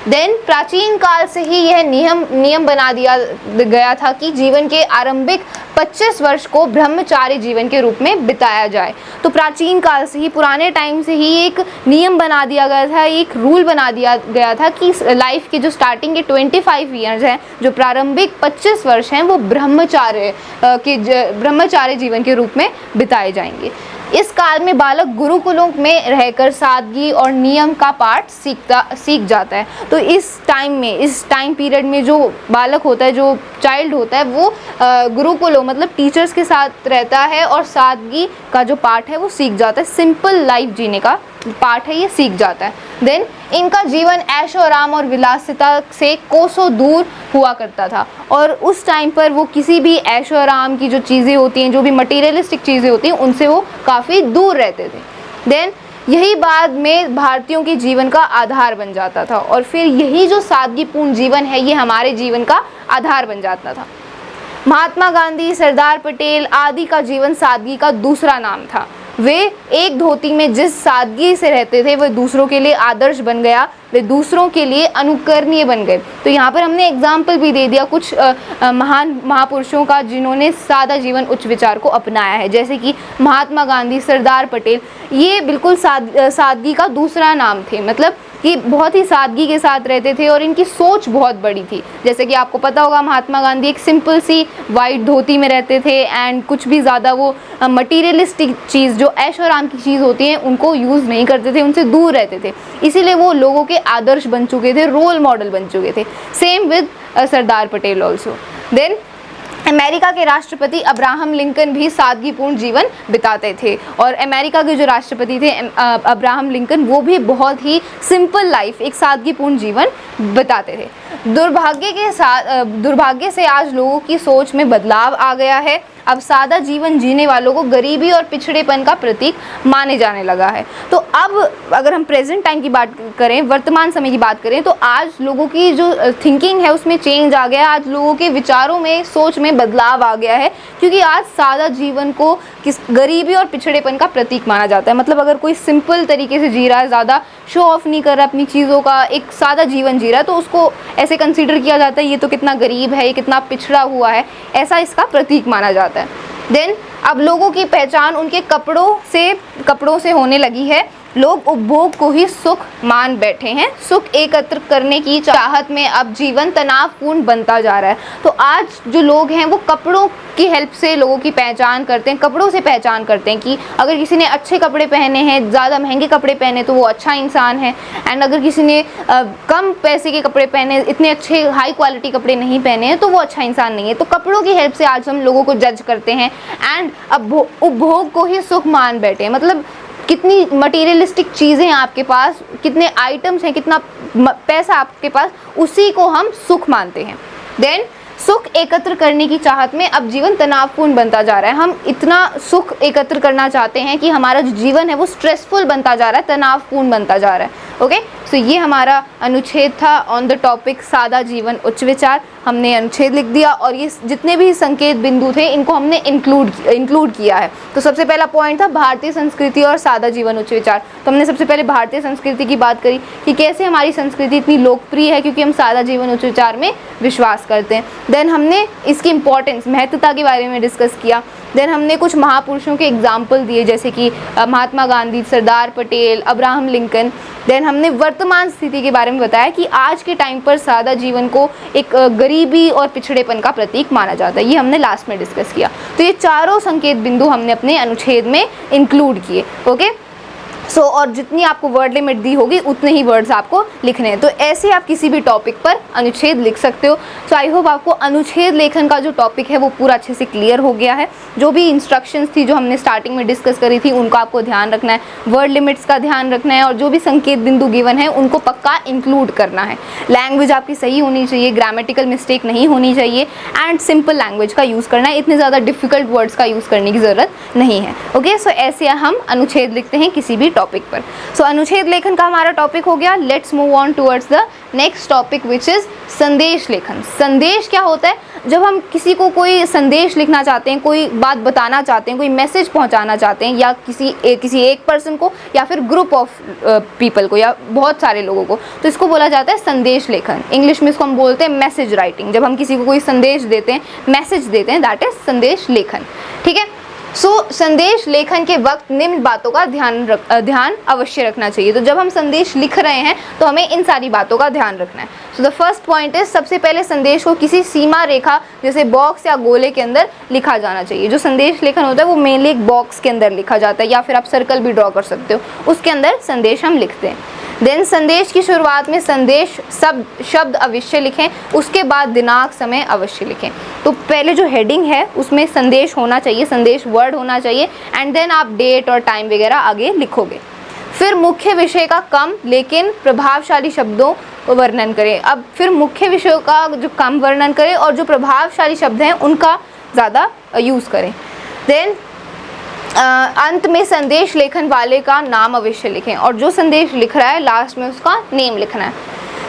देन प्राचीन काल से ही यह नियम बना दिया गया था कि जीवन के आरंभिक 25 वर्ष को ब्रह्मचारी जीवन के रूप में बिताया जाए। तो प्राचीन काल से ही, पुराने टाइम से ही एक नियम बना दिया गया था, एक रूल बना दिया गया था कि लाइफ के जो स्टार्टिंग के 25 ईयर्स हैं, जो प्रारंभिक 25 वर्ष हैं, वो ब्रह्मचारी जीवन के रूप में बिताए जाएंगे। इस काल में बालक गुरुकुलों में रहकर सादगी और नियम का पाठ सीख जाता है। तो इस टाइम पीरियड में जो बालक होता है, जो चाइल्ड होता है, वो गुरुकुलों मतलब टीचर्स के साथ रहता है और सादगी का जो पाठ है वो सीख जाता है, सिंपल लाइफ जीने का पाठ है ये सीख जाता है। देन इनका जीवन ऐशो आराम और विलासिता से कोसों दूर हुआ करता था और उस टाइम पर वो किसी भी ऐशो आराम की जो चीज़ें होती हैं, जो भी मटीरियलिस्टिक चीज़ें होती हैं, उनसे वो काफ़ी दूर रहते थे। देन यही बाद में भारतीयों के जीवन का आधार बन जाता था और फिर यही जो सादगीपूर्ण जीवन है ये हमारे जीवन का आधार बन जाता था। महात्मा गांधी, सरदार पटेल आदि का जीवन सादगी का दूसरा नाम था। वे एक धोती में जिस सादगी से रहते थे वह दूसरों के लिए आदर्श बन गया, वे दूसरों के लिए अनुकरणीय बन गए। तो यहाँ पर हमने एग्जाम्पल भी दे दिया कुछ महान महापुरुषों का जिन्होंने सादा जीवन उच्च विचार को अपनाया है, जैसे कि महात्मा गांधी, सरदार पटेल, ये बिल्कुल सादगी का दूसरा नाम थे। मतलब कि बहुत ही सादगी के साथ रहते थे और इनकी सोच बहुत बड़ी थी। जैसे कि आपको पता होगा महात्मा गांधी एक सिंपल सी वाइट धोती में रहते थे एंड कुछ भी ज़्यादा वो मटीरियलिस्टिक चीज़, जो ऐशो आराम की चीज़ होती है, उनको यूज़ नहीं करते थे, उनसे दूर रहते थे, इसीलिए वो लोगों के आदर्श बन चुके थे, रोल मॉडल बन चुके थे। Same with Sardar Patel also. Then America के राष्ट्रपति अब्राहम लिंकन भी सादगीपूर्ण जीवन बिताते थे और अमेरिका के जो राष्ट्रपति थे अब्राहम लिंकन, वो भी बहुत ही सिंपल लाइफ, एक सादगीपूर्ण जीवन बिताते थे। दुर्भाग्य से आज लोगों की सोच में बदलाव आ गया है। अब सादा जीवन जीने वालों को गरीबी और पिछड़ेपन का प्रतीक माने जाने लगा है। तो अब अगर हम प्रेजेंट टाइम की बात करें, वर्तमान समय की बात करें, तो आज लोगों की जो थिंकिंग है उसमें चेंज आ गया है। आज लोगों के विचारों में, सोच में बदलाव आ गया है, क्योंकि आज सादा जीवन को गरीबी और पिछड़ेपन का प्रतीक माना जाता है। मतलब अगर कोई सिंपल तरीके से जी रहा है, ज़्यादा शो ऑफ नहीं कर रहा अपनी चीज़ों का, एक सादा जीवन जी रहा है, तो उसको ऐसे कंसीडर किया जाता है ये तो कितना गरीब है, ये कितना पिछड़ा हुआ है, ऐसा इसका प्रतीक माना जाता है। देन अब लोगों की पहचान उनके कपड़ों से होने लगी है। लोग उपभोग को ही सुख मान बैठे हैं। सुख एकत्र करने की चाहत में अब जीवन तनावपूर्ण बनता जा रहा है। तो आज जो लोग हैं वो कपड़ों की हेल्प से लोगों की पहचान करते हैं, कपड़ों से पहचान करते हैं कि अगर किसी ने अच्छे कपड़े पहने हैं, ज़्यादा महंगे कपड़े पहने, तो वो अच्छा इंसान है, एंड अगर किसी ने कम पैसे के कपड़े पहने, इतने अच्छे हाई क्वालिटी कपड़े नहीं पहने हैं, तो वो अच्छा इंसान नहीं है। तो कपड़ों की हेल्प से आज हम लोगों को जज करते हैं एंड अब उपभोग को ही सुख मान बैठे हैं। मतलब कितनी मटेरियलिस्टिक चीज़ें हैं आपके पास, कितने आइटम्स हैं, कितना पैसा आपके पास, उसी को हम सुख मानते हैं। देन सुख एकत्र करने की चाहत में अब जीवन तनावपूर्ण बनता जा रहा है। हम इतना सुख एकत्र करना चाहते हैं कि हमारा जो जीवन है वो स्ट्रेसफुल बनता जा रहा है, तनावपूर्ण बनता जा रहा है। ओके, सो ये हमारा अनुच्छेद था ऑन द टॉपिक सादा जीवन उच्च विचार। हमने अनुच्छेद लिख दिया और ये जितने भी संकेत बिंदु थे इनको हमने इंक्लूड किया है। तो सबसे पहला पॉइंट था भारतीय संस्कृति और सादा जीवन उच्च विचार। तो हमने सबसे पहले भारतीय संस्कृति की बात करी कि कैसे हमारी संस्कृति इतनी लोकप्रिय है, क्योंकि हम सादा जीवन उच्च विचार में विश्वास करते हैं। देन हमने इसकी इंपॉर्टेंस, महत्वता के बारे में डिस्कस किया। देन हमने कुछ महापुरुषों के एग्जाम्पल दिए, जैसे कि Mahatma Gandhi, Sardar Patel, Abraham Lincoln. Then हमने वर्तमान स्थिति के बारे में बताया कि आज के टाइम पर सादा जीवन को एक गरीबी और पिछड़ेपन का प्रतीक माना जाता है। ये हमने लास्ट में डिस्कस किया। तो ये चारों संकेत बिंदु हमने अपने अनुच्छेद में इंक्लूड किए। ओके, सो और जितनी आपको वर्ड लिमिट दी होगी उतने ही वर्ड्स आपको लिखने हैं। तो ऐसे आप किसी भी टॉपिक पर अनुच्छेद लिख सकते हो। सो आई होप आपको अनुच्छेद लेखन का जो टॉपिक है वो पूरा अच्छे से क्लियर हो गया है। जो भी इंस्ट्रक्शंस थी जो हमने स्टार्टिंग में डिस्कस करी थी उनका आपको ध्यान रखना है, वर्ड लिमिट्स का ध्यान रखना है, और जो भी संकेत बिंदु गिवन है उनको पक्का इंक्लूड करना है। लैंग्वेज आपकी सही होनी चाहिए, ग्रामेटिकल मिस्टेक नहीं होनी चाहिए, एंड सिंपल लैंग्वेज का यूज़ करना है। इतने ज़्यादा डिफिकल्ट वर्ड्स का यूज़ करने की ज़रूरत नहीं है। ओके, सो ऐसे हम अनुच्छेद लिखते हैं किसी भी टॉपिक पर। सो अनुच्छेद लेखन का हमारा टॉपिक हो गया। Let's move on towards the next topic which is संदेश लेखन। संदेश क्या होता है? जब हम किसी को कोई संदेश लिखना चाहते हैं, कोई बात बताना चाहते हैं, कोई मैसेज पहुंचाना चाहते हैं, या किसी एक पर्सन को या फिर ग्रुप ऑफ पीपल को या बहुत सारे लोगों को, तो इसको बोला जाता है संदेश लेखन। इंग्लिश में इसको हम बोलते हैं मैसेज राइटिंग। जब हम किसी को कोई संदेश देते हैं, मैसेज देते हैं, दैट इज संदेश लेखन। ठीक है, सो संदेश लेखन के वक्त निम्न बातों का ध्यान अवश्य रखना चाहिए। तो जब हम संदेश लिख रहे हैं तो हमें इन सारी बातों का ध्यान रखना है। So the first point is, सबसे पहले संदेश को किसी सीमा रेखा जैसे बॉक्स या गोले के अंदर लिखा जाना चाहिए। जो संदेश लेखन होता है वो मेनली एक बॉक्स के अंदर लिखा जाता है, या फिर आप सर्कल भी ड्रॉ कर सकते हो, उसके अंदर संदेश हम लिखते हैं। देन संदेश की शुरुआत में संदेश शब्द अवश्य लिखें, उसके बाद दिनांक समय अवश्य लिखें। तो पहले जो हेडिंग है उसमें संदेश होना चाहिए, संदेश वर्ड होना चाहिए, एंड देन आप डेट और टाइम वगैरह आगे लिखोगे। फिर मुख्य विषय का कम लेकिन प्रभावशाली शब्दों को वर्णन करें। अब फिर मुख्य विषयों का जो कम वर्णन करें और जो प्रभावशाली शब्द हैं उनका ज़्यादा यूज़ करें। देन अंत में संदेश लेखन वाले का नाम अवश्य लिखें, और जो संदेश लिख रहा है लास्ट में उसका नेम लिखना है।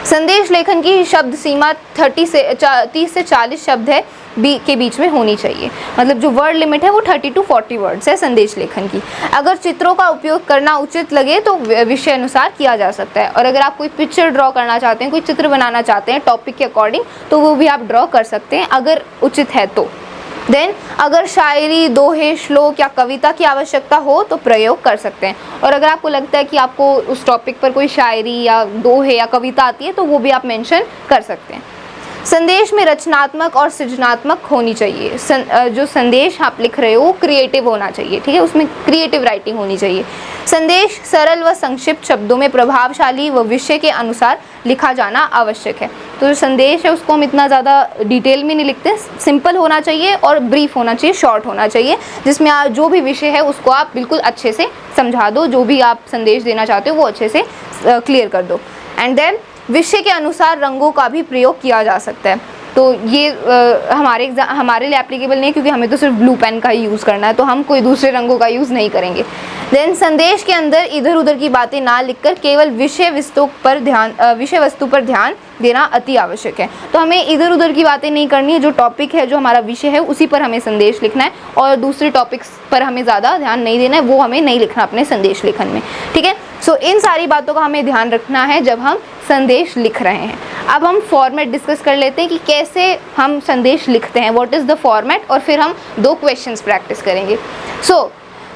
संदेश लेखन की शब्द सीमा 30 से 40 शब्द है के बीच में होनी चाहिए। मतलब जो वर्ड लिमिट है वो 30 to 40 वर्ड्स है संदेश लेखन की। अगर चित्रों का उपयोग करना उचित लगे तो विषय अनुसार किया जा सकता है, और अगर आप कोई पिक्चर ड्रॉ करना चाहते हैं, कोई चित्र बनाना चाहते हैं टॉपिक के अकॉर्डिंग, तो वो भी आप ड्रॉ कर सकते हैं अगर उचित है तो। देन अगर शायरी, दोहे, श्लोक या कविता की आवश्यकता हो तो प्रयोग कर सकते हैं, और अगर आपको लगता है कि आपको उस टॉपिक पर कोई शायरी या दोहे या कविता आती है तो वो भी आप मेंशन कर सकते हैं। संदेश में रचनात्मक और सृजनात्मक होनी चाहिए। जो संदेश आप लिख रहे हो वो क्रिएटिव होना चाहिए। ठीक है, उसमें क्रिएटिव राइटिंग होनी चाहिए। संदेश सरल व संक्षिप्त शब्दों में प्रभावशाली व विषय के अनुसार लिखा जाना आवश्यक है। तो जो संदेश है उसको हम इतना ज़्यादा डिटेल में नहीं लिखते, सिंपल होना चाहिए और ब्रीफ होना चाहिए, शॉर्ट होना चाहिए, जिसमें जो भी विषय है उसको आप बिल्कुल अच्छे से समझा दो, जो भी आप संदेश देना चाहते हो वो अच्छे से क्लियर कर दो। एंड देन विषय के अनुसार रंगों का भी प्रयोग किया जा सकता है। तो ये हमारे लिए एप्लीकेबल नहीं है, क्योंकि हमें तो सिर्फ ब्लू पेन का ही यूज़ करना है, तो हम कोई दूसरे रंगों का यूज़ नहीं करेंगे। देन संदेश के अंदर इधर उधर की बातें ना लिखकर केवल विषय वस्तु पर ध्यान देना अति आवश्यक है। तो हमें इधर उधर की बातें नहीं करनी है, जो टॉपिक है, जो हमारा विषय है उसी पर हमें संदेश लिखना है, और दूसरे टॉपिक्स पर हमें ज़्यादा ध्यान नहीं देना है, वो हमें नहीं लिखना अपने संदेश लेखन में। ठीक है, सो इन सारी बातों का हमें ध्यान रखना है जब हम संदेश लिख रहे हैं। अब हम फॉर्मेट डिस्कस कर लेते हैं कि कैसे हम संदेश लिखते हैं, व्हाट इज़ द फॉर्मेट, और फिर हम 2 क्वेश्चंस प्रैक्टिस करेंगे। सो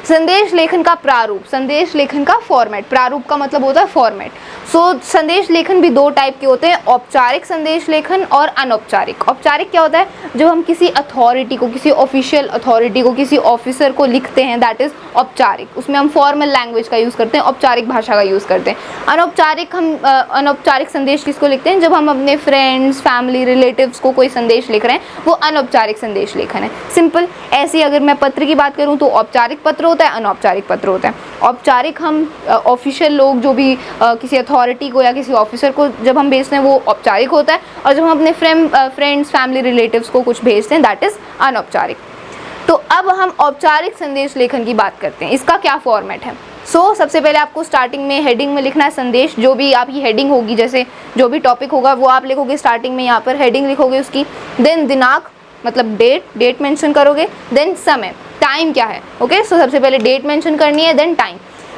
संदेश लेखन का प्रारूप, संदेश लेखन का फॉर्मेट। प्रारूप का मतलब होता है फॉर्मेट। सो संदेश लेखन भी 2 टाइप के होते हैं, औपचारिक संदेश लेखन और अनौपचारिक। औपचारिक क्या होता है? जब हम किसी अथॉरिटी को, किसी ऑफिशियल अथॉरिटी को, किसी ऑफिसर को लिखते हैं, दैट इज औपचारिक। उसमें हम फॉर्मल लैंग्वेज का यूज़ करते हैं, औपचारिक भाषा का यूज़ करते हैं। अनौपचारिक संदेश किसको लिखते हैं? जब हम अपने फ्रेंड्स, फैमिली, रिलेटिव्स को कोई संदेश लिख रहे हैं, वो अनौपचारिक संदेश लेखन है। सिंपल। ऐसे ही अगर मैं पत्र की बात करूँ तो औपचारिक पत्र होता है, अनौपचारिक पत्र होता है। औपचारिक हम ऑफिशियल लोग जो भी किसी अथॉरिटी को या किसी ऑफिसर को जब हम भेजते हैं वो औपचारिक होता है, और जब हम अपने फ्रेंड्स फैमिली रिलेटिव्स को कुछ भेजते हैं दैट इज़ अनौपचारिक। तो अब हम औपचारिक संदेश लेखन की बात करते हैं, इसका क्या फॉर्मेट है। सबसे पहले आपको स्टार्टिंग में हेडिंग में लिखना है संदेश, जो भी आपकी हेडिंग होगी, जैसे जो भी टॉपिक होगा वो आप लिखोगे स्टार्टिंग में, यहाँ पर हेडिंग लिखोगे उसकी। देन दिनांक मतलब डेट मेंशन करोगे। देन समय, टाइम क्या है, ओके। सबसे पहले डेट मेंशन करनी है, देन टाइम।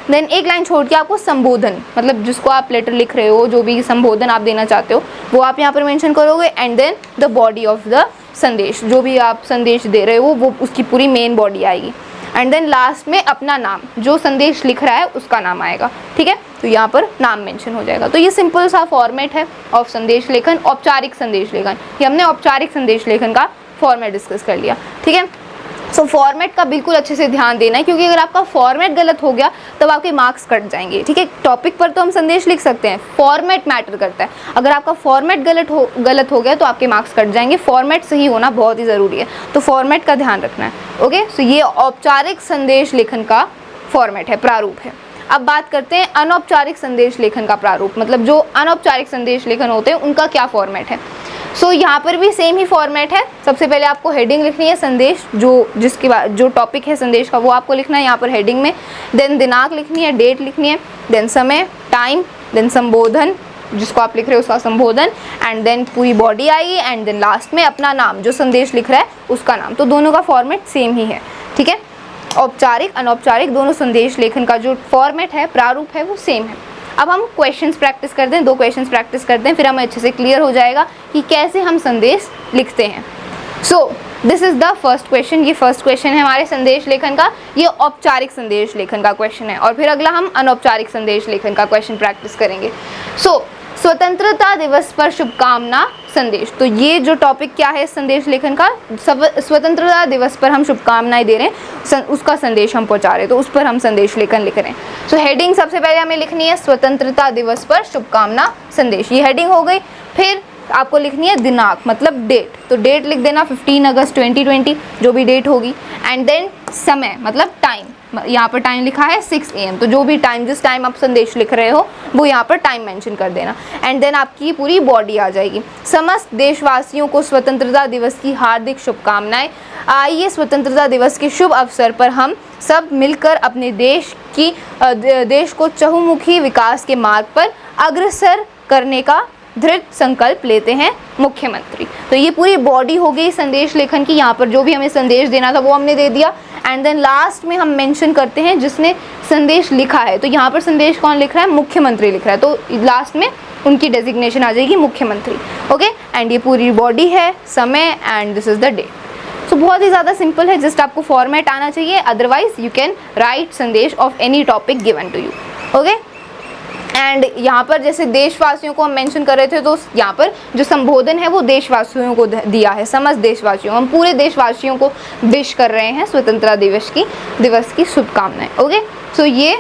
देन एक लाइन छोड़ के आपको संबोधन, मतलब जिसको आप लेटर लिख रहे हो, जो भी संबोधन आप देना चाहते हो वो आप यहाँ पर मेंशन करोगे। And then the body of the संदेश, जो भी आप संदेश दे रहे हो वो उसकी पूरी मेन बॉडी आएगी। एंड देन लास्ट में अपना नाम, जो संदेश लिख रहा है उसका नाम आएगा, ठीक है। तो यहाँ पर नाम मेंशन हो जाएगा। तो ये सिंपल सा फॉर्मेट है ऑफ संदेश लेखन, औपचारिक संदेश लेखन। ये हमने औपचारिक संदेश लेखन का फॉर्मेट डिस्कस कर लिया, ठीक है। फॉर्मेट का बिल्कुल अच्छे से ध्यान देना है, क्योंकि अगर आपका फॉर्मेट गलत हो गया तब आपके मार्क्स कट जाएंगे, ठीक है। टॉपिक पर तो हम संदेश लिख सकते हैं, फॉर्मेट मैटर करता है। अगर आपका फॉर्मेट गलत हो गया तो आपके मार्क्स कट जाएंगे। फॉर्मेट सही होना बहुत ही ज़रूरी है, तो फॉर्मेट का ध्यान रखना है, ओके। ये औपचारिक संदेश लेखन का फॉर्मेट है, प्रारूप है। अब बात करते हैं अनौपचारिक संदेश लेखन का प्रारूप, मतलब जो अनौपचारिक संदेश लेखन होते हैं उनका क्या फॉर्मेट है। यहाँ पर भी सेम ही फॉर्मेट है। सबसे पहले आपको हेडिंग लिखनी है संदेश, जो टॉपिक है संदेश का वो आपको लिखना है यहाँ पर हेडिंग में। देन दिनांक लिखनी है, डेट लिखनी है। देन समय, टाइम। देन संबोधन, जिसको आप लिख रहे हो उसका संबोधन। एंड देन पूरी बॉडी आएगी। एंड देन लास्ट में अपना नाम, जो संदेश लिख रहा है उसका नाम। तो दोनों का फॉर्मेट सेम ही है, ठीक है। औपचारिक अनौपचारिक दोनों संदेश लेखन का जो फॉर्मेट है, प्रारूप है, वो सेम है। अब हम क्वेश्चंस प्रैक्टिस करते हैं, 2 क्वेश्चंस प्रैक्टिस करते हैं, फिर हमें अच्छे से क्लियर हो जाएगा कि कैसे हम संदेश लिखते हैं। This is the first question. ये फर्स्ट क्वेश्चन है हमारे संदेश लेखन का, ये औपचारिक संदेश लेखन का क्वेश्चन है। और फिर अगला हम अनौपचारिक संदेश लेखन का क्वेश्चन प्रैक्टिस करेंगे। स्वतंत्रता दिवस पर शुभकामना संदेश। तो ये जो टॉपिक क्या है संदेश लेखन का, स्वतंत्रता दिवस पर हम शुभकामनाएं दे रहे हैं, उसका संदेश हम पहुंचा रहे हैं, तो उस पर हम संदेश लेखन लिख रहे हैं। हेडिंग सबसे पहले हमें लिखनी है स्वतंत्रता दिवस पर शुभकामना संदेश, ये हेडिंग हो गई। फिर आपको लिखनी है दिनांक, मतलब डेट, तो डेट लिख देना 15 अगस्त 2020, जो भी डेट होगी। एंड देन समय, मतलब टाइम, यहाँ पर टाइम लिखा है 6 AM, तो जो भी टाइम, जिस टाइम आप संदेश लिख रहे हो वो यहाँ पर टाइम मेंशन कर देना। एंड देन आपकी पूरी बॉडी आ जाएगी। समस्त देशवासियों को स्वतंत्रता दिवस की हार्दिक शुभकामनाएं। आइए स्वतंत्रता दिवस के शुभ अवसर पर हम सब मिलकर अपने देश को चहुमुखी विकास के मार्ग पर अग्रसर करने का दृढ़ संकल्प लेते हैं मुख्यमंत्री। तो ये पूरी बॉडी हो गई संदेश लेखन की। यहाँ पर जो भी हमें संदेश देना था वो हमने दे दिया। एंड देन लास्ट में हम मेंशन करते हैं जिसने संदेश लिखा है, तो यहाँ पर संदेश कौन लिख रहा है, मुख्यमंत्री लिख रहा है, तो लास्ट में उनकी डेजिग्नेशन आ जाएगी मुख्यमंत्री, ओके। एंड ये पूरी बॉडी है, समय, and this is the day. बहुत ही ज़्यादा सिंपल है, जस्ट आपको फॉर्मेट आना चाहिए, अदरवाइज यू कैन राइट संदेश of any topic given to you, okay. And यहाँ पर जैसे देशवासियों को हम मेंशन कर रहे थे, तो यहाँ पर जो संबोधन है वो देशवासियों को दिया है, समस्त देशवासियों, हम पूरे देशवासियों को विश कर रहे हैं स्वतंत्रता दिवस की शुभकामनाएं, ओके। ये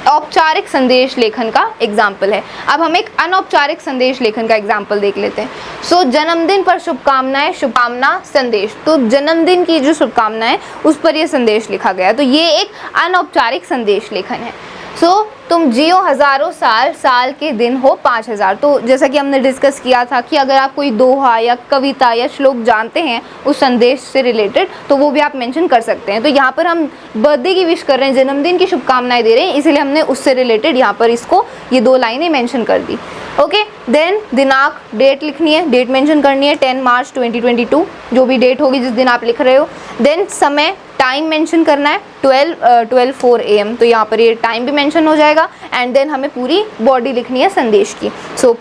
औपचारिक संदेश लेखन का एग्जाम्पल है। अब हम एक अनौपचारिक संदेश लेखन का एग्जाम्पल देख लेते हैं। जन्मदिन पर शुभकामनाएं, शुभकामना संदेश, तो जन्मदिन की जो शुभकामना है उस पर ये संदेश लिखा गया, तो ये एक अनौपचारिक संदेश लेखन है। तुम जियो हज़ारों साल, साल के दिन हो 5000। तो जैसा कि हमने डिस्कस किया था कि अगर आप कोई दोहा या कविता या श्लोक जानते हैं उस संदेश से रिलेटेड, तो वो भी आप मेंशन कर सकते हैं। तो यहाँ पर हम बर्थडे की विश कर रहे हैं, जन्मदिन की शुभकामनाएं दे रहे हैं, इसीलिए हमने उससे रिलेटेड यहाँ पर इसको ये 2 लाइनें मेंशन कर दी, ओके। देन दिनांक, डेट लिखनी है, डेट मेंशन करनी है 10 मार्च 2022, जो भी डेट होगी जिस दिन आप लिख रहे हो। देन समय, टाइम मेंशन करना है 12:04 AM, तो यहाँ पर ये टाइम भी मेंशन हो जाएगा। एंड देन हमें पूरी बॉडी लिखनी है संदेश की।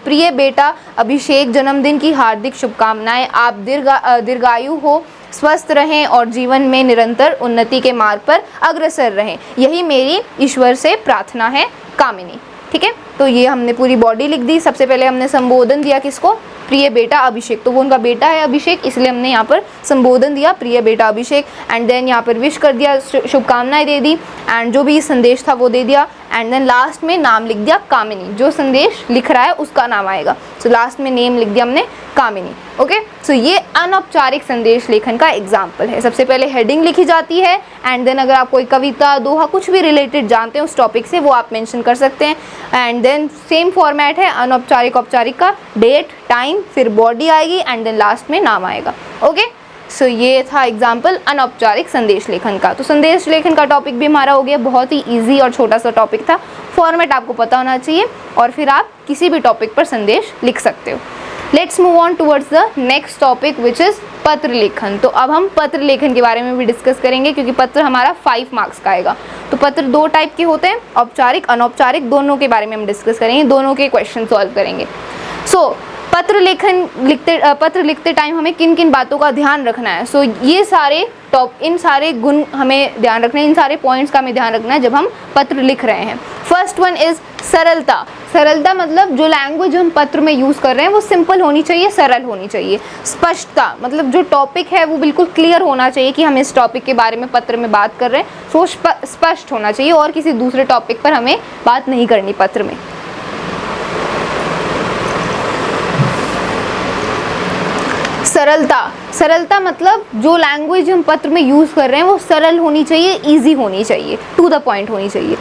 प्रिय बेटा अभिषेक, जन्मदिन की हार्दिक शुभकामनाएं, आप दीर्घायु हो, स्वस्थ रहें और जीवन में निरंतर उन्नति के मार्ग पर अग्रसर रहें, यही मेरी ईश्वर से प्रार्थना है, कामिनी, ठीक है। तो ये हमने पूरी बॉडी लिख दी। सबसे पहले हमने संबोधन दिया किसको, प्रिय बेटा अभिषेक, तो वो उनका बेटा है अभिषेक, इसलिए हमने यहाँ पर संबोधन दिया प्रिय बेटा अभिषेक। एंड देन यहाँ पर विश कर दिया, शुभकामनाएं दे दी, एंड जो भी संदेश था वो दे दिया। एंड देन लास्ट में नाम लिख दिया कामिनी, जो संदेश लिख रहा है उसका नाम आएगा। सो लास्ट में नेम लिख दिया हमने कामिनी। ओके, सो ये अनौपचारिक संदेश लेखन का एग्जाम्पल है। सबसे पहले हेडिंग लिखी जाती है एंड देन अगर आप कोई कविता, दोहा, कुछ भी रिलेटेड जानते हैं उस टॉपिक से वो आप मेंशन कर सकते हैं। एंड देन सेम फॉर्मेट है अनौपचारिक औपचारिक का, डेट, टाइम, फिर बॉडी आएगी एंड देन लास्ट में नाम आएगा। ओके, सो ये था एग्जाम्पल अनौपचारिक संदेश लेखन का। तो संदेश लेखन का टॉपिक भी हमारा हो गया, बहुत ही ईजी और छोटा सा टॉपिक था। फॉर्मेट आपको पता होना चाहिए और फिर आप किसी भी टॉपिक पर संदेश लिख सकते हो। Let's move on towards the next topic which is पत्र लेखन। तो अब हम पत्र लेखन के बारे में भी डिस्कस करेंगे क्योंकि पत्र हमारा 5 मार्क्स का आएगा। तो पत्र 2 टाइप के होते हैं, औपचारिक, अनौपचारिक, दोनों के बारे में हम डिस्कस करेंगे, दोनों के क्वेश्चन सॉल्व करेंगे। सो पत्र लिखते टाइम हमें किन किन बातों का ध्यान रखना है। सो ये सारे इन सारे गुण हमें ध्यान रखना है, इन सारे पॉइंट्स का हमें ध्यान रखना है जब हम पत्र लिख रहे हैं। फर्स्ट वन इज सरलता। सरलता मतलब जो लैंग्वेज हम पत्र में यूज़ कर रहे हैं वो सिंपल होनी चाहिए, सरल होनी चाहिए। स्पष्टता मतलब जो टॉपिक है वो बिल्कुल क्लियर होना चाहिए कि हम इस टॉपिक के बारे में पत्र में बात कर रहे हैं, सो स्पष्ट होना चाहिए और किसी दूसरे टॉपिक पर हमें बात नहीं करनी पत्र में। सरलता मतलब जो लैंग्वेज हम पत्र में यूज़ कर रहे हैं वो सरल होनी चाहिए, इजी होनी चाहिए, टू द पॉइंट होनी चाहिए।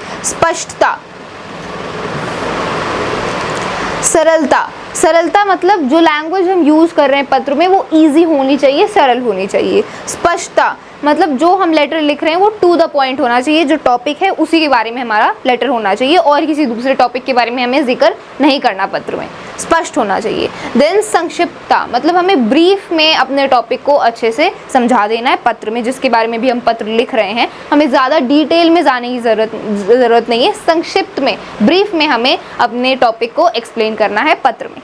सरलता मतलब जो लैंग्वेज हम यूज़ कर रहे हैं पत्र में वो इजी होनी चाहिए, सरल होनी चाहिए। स्पष्टता मतलब जो हम लेटर लिख रहे हैं वो टू द पॉइंट होना चाहिए, जो टॉपिक है उसी के बारे में हमारा लेटर होना चाहिए और किसी दूसरे टॉपिक के बारे में हमें जिक्र नहीं करना पत्र में, स्पष्ट होना चाहिए। देन संक्षिप्तता मतलब हमें ब्रीफ में अपने टॉपिक को अच्छे से समझा देना है पत्र में, जिसके बारे में भी हम पत्र लिख रहे हैं हमें ज़्यादा डिटेल में जाने की ज़रूरत नहीं है, संक्षिप्त में, ब्रीफ में हमें अपने टॉपिक को एक्सप्लेन करना है पत्र में।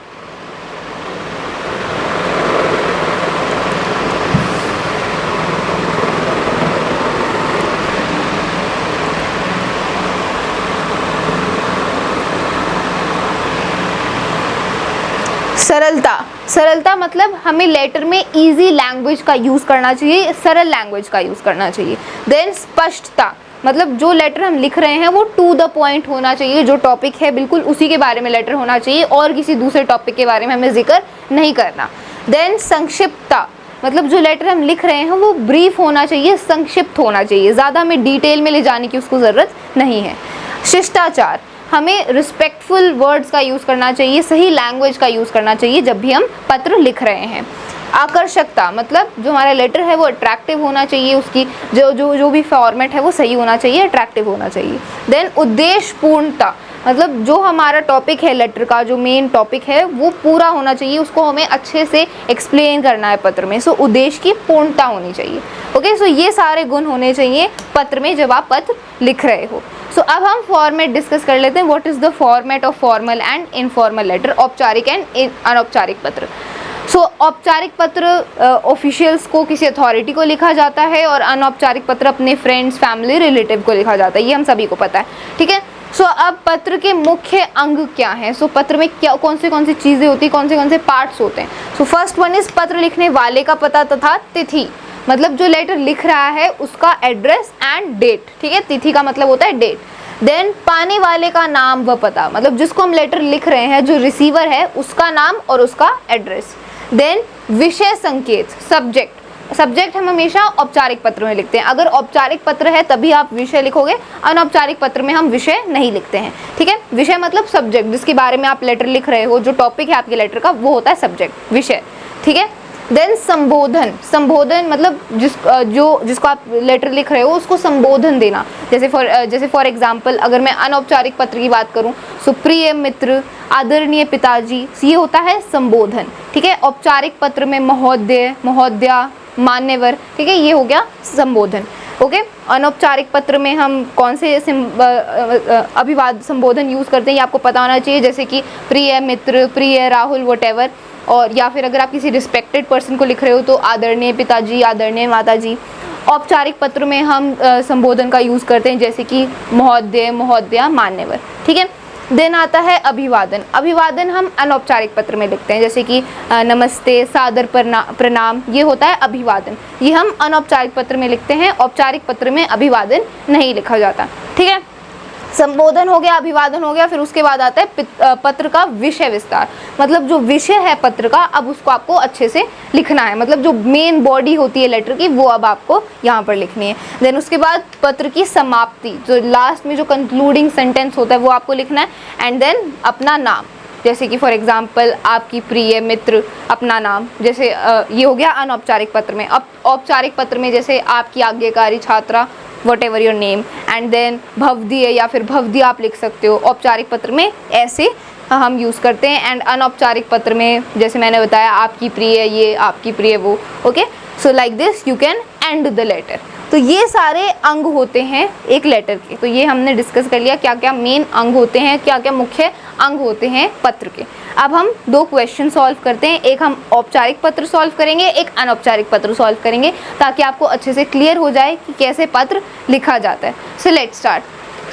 सरलता मतलब हमें लेटर में इजी लैंग्वेज का यूज़ करना चाहिए, सरल लैंग्वेज का यूज़ करना चाहिए। देन स्पष्टता मतलब जो लेटर हम लिख रहे हैं वो टू द पॉइंट होना चाहिए, जो टॉपिक है बिल्कुल उसी के बारे में लेटर होना चाहिए और किसी दूसरे टॉपिक के बारे में हमें जिक्र नहीं करना। देन संक्षिप्तता मतलब जो लेटर हम लिख रहे हैं वो ब्रीफ होना चाहिए, संक्षिप्त होना चाहिए, ज़्यादा हमें डिटेल में ले जाने की उसको ज़रूरत नहीं है। शिष्टाचार हमें रिस्पेक्टफुल वर्ड्स का यूज़ करना चाहिए, सही लैंग्वेज का यूज़ करना चाहिए जब भी हम पत्र लिख रहे हैं। आकर्षकता मतलब जो हमारा लेटर है वो अट्रैक्टिव होना चाहिए, उसकी जो भी फॉर्मेट है वो सही होना चाहिए, अट्रैक्टिव होना चाहिए। देन उद्देश्यपूर्णता मतलब जो हमारा टॉपिक है लेटर का, जो मेन टॉपिक है वो पूरा होना चाहिए, उसको हमें अच्छे से एक्सप्लेन करना है पत्र में, सो उद्देश्य की पूर्णता होनी चाहिए। ओके, सो ये सारे गुण होने चाहिए पत्र में जब आप पत्र लिख रहे हो। सो अब हम फॉर्मेट डिस्कस कर लेते हैं, what is the format of formal and informal letter, औपचारिक एंड अनौपचारिक पत्र। सो औपचारिक पत्र ऑफिशियल्स को, किसी अथॉरिटी को लिखा जाता है और अनौपचारिक पत्र अपने फ्रेंड्स, फैमिली, रिलेटिव को लिखा जाता है, ये हम सभी को पता है, ठीक है। सो अब पत्र के मुख्य अंग क्या हैं? सो पत्र में क्या कौन सी चीज़ें होती हैं, कौन से पार्ट्स होते हैं? सो फर्स्ट वन इज पत्र लिखने वाले का पता तथा तिथि, मतलब जो लेटर लिख रहा है उसका एड्रेस एंड डेट, ठीक है, तिथि का मतलब होता है डेट। देन पाने वाले का नाम व पता, मतलब जिसको हम लेटर लिख रहे हैं, जो रिसीवर है उसका नाम और उसका एड्रेस। देन विषय संकेत, सब्जेक्ट हम हमेशा औपचारिक पत्र में लिखते हैं, अगर औपचारिक पत्र है तभी आप विषय लिखोगे, अनौपचारिक पत्र में हम विषय नहीं लिखते हैं, ठीक है। विषय मतलब सब्जेक्ट, जिसके बारे में आप लेटर लिख रहे हो, जो टॉपिक है आपके लेटर का वो होता है सब्जेक्ट, विषय, ठीक है। देन संबोधन मतलब जिसको आप लेटर लिख रहे हो उसको संबोधन देना, जैसे फॉर एग्जांपल अगर मैं अनौपचारिक पत्र की बात करूं, सुप्रिय मित्र, आदरणीय पिताजी, ये होता है संबोधन, ठीक है। औपचारिक पत्र में महोदय, महोदया, मान्यवर, ठीक है, ये हो गया संबोधन, ओके। अनौपचारिक पत्र में हम कौन से अभिवादन संबोधन यूज़ करते हैं ये आपको पता होना चाहिए, जैसे कि प्रिय मित्र, प्रिय राहुल, वटेवर, और या फिर अगर आप किसी रिस्पेक्टेड पर्सन को लिख रहे हो तो आदरणीय पिताजी, आदरणीय माताजी। औपचारिक पत्र में हम संबोधन का यूज़ करते हैं जैसे कि महोदय, महोदया, मान्यवर, ठीक है। देन आता है अभिवादन हम अनौपचारिक पत्र में लिखते हैं, जैसे कि नमस्ते, सादर प्रणाम, ये होता है अभिवादन, ये हम अनौपचारिक पत्र में लिखते हैं, औपचारिक पत्र में अभिवादन नहीं लिखा जाता, ठीक है। संबोधन हो गया, अभिवादन हो गया, फिर उसके बाद आता है पत्र का विषय विस्तार। मतलब जो विषय है पत्र का, अब उसको आपको अच्छे से लिखना है, मतलब जो मेन बॉडी होती है लेटर की वो अब आपको यहाँ पर लिखनी है। देन उसके बाद पत्र की समाप्ति, जो लास्ट में जो कंक्लूडिंग सेंटेंस होता है वो आपको लिखना है। एंड देन अपना नाम, जैसे कि फॉर एग्जांपल आपकी प्रिय मित्र, अपना नाम, जैसे ये हो गया अनौपचारिक पत्र में। अब औपचारिक पत्र में जैसे आपकी आज्ञाकारी छात्रा, whatever your name, and then भवदीय या फिर भवदी आप लिख सकते हो। औपचारिक पत्र में ऐसे हम यूज़ करते हैं। एंड अनौपचारिक पत्र में जैसे मैंने बताया आपकी प्रिय ये, आपकी प्रिय वो। Okay, so like this you can end the letter. तो ये सारे अंग होते हैं एक लेटर के। तो ये हमने डिस्कस कर लिया क्या क्या मेन अंग होते हैं, क्या क्या मुख्य अंग होते हैं पत्र के। अब हम 2 क्वेश्चन सॉल्व करते हैं। एक हम औपचारिक पत्र सॉल्व करेंगे, एक अनौपचारिक पत्र सॉल्व करेंगे, ताकि आपको अच्छे से क्लियर हो जाए कि कैसे पत्र लिखा जाता है। सो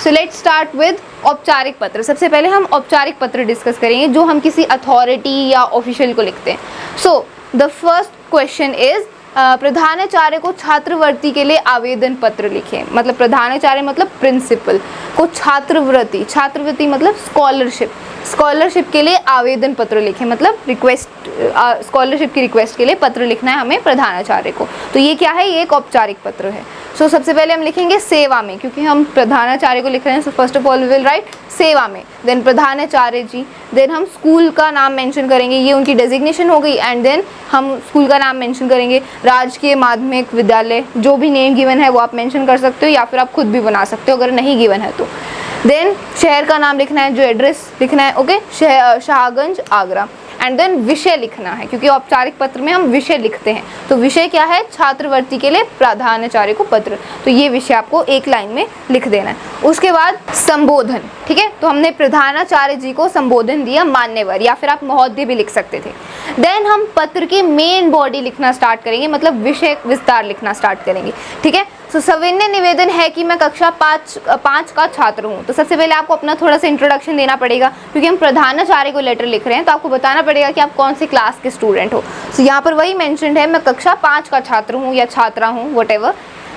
लेट्स स्टार्ट विद औपचारिक पत्र। सबसे पहले हम औपचारिक पत्र डिस्कस करेंगे जो हम किसी अथॉरिटी या ऑफिशियल को लिखते हैं। So the first question is प्रधानाचार्य को छात्रवृत्ति के लिए आवेदन पत्र लिखें। मतलब प्रधानाचार्य मतलब प्रिंसिपल को छात्रवृत्ति मतलब स्कॉलरशिप के लिए आवेदन पत्र लिखें, मतलब रिक्वेस्ट, स्कॉलरशिप की रिक्वेस्ट के लिए पत्र लिखना है हमें प्रधानाचार्य को। तो ये क्या है, ये एक औपचारिक पत्र है। सो सबसे पहले हम लिखेंगे सेवा में, क्योंकि हम प्रधानाचार्य को लिख रहे हैं। So first of all we will write सेवा में, देन प्रधानाचार्य जी, देन हम स्कूल का नाम मेंशन करेंगे, ये उनकी डेजिग्नेशन हो गई। एंड देन हम स्कूल का नाम मेंशन करेंगे, राजकीय माध्यमिक विद्यालय, जो भी नेम गिवन है वो आप मेंशन कर सकते हो या फिर आप खुद भी बना सकते हो अगर नहीं गिवन है तो। देन शहर का नाम लिखना है, जो एड्रेस लिखना है, okay, Shahganj Agra. And then विषय लिखना है, क्योंकि औपचारिक पत्र में हम विषय लिखते हैं। तो विषय क्या है, छात्रवृत्ति के लिए प्रधानाचार्य को पत्र। तो ये विषय आपको एक लाइन में लिख देना है। उसके बाद संबोधन, ठीक है, तो हमने प्रधानाचार्य जी को संबोधन दिया, मान्यवर, या फिर आप महोदय भी लिख सकते थे। देन हम पत्र की मेन बॉडी लिखना स्टार्ट करेंगे, मतलब विषय विस्तार लिखना स्टार्ट करेंगे, ठीक है। सो सविनय निवेदन है कि मैं कक्षा 5 का छात्र हूँ। तो सबसे पहले आपको अपना थोड़ा सा इंट्रोडक्शन देना पड़ेगा, क्योंकि हम प्रधानाचार्य को लेटर लिख रहे हैं, तो आपको बताना पड़ेगा कि आप कौन सी क्लास के स्टूडेंट हो। सो यहाँ पर वही मेंशन्ड है, मैं कक्षा 5 का छात्र हूँ या छात्रा हूँ, वट।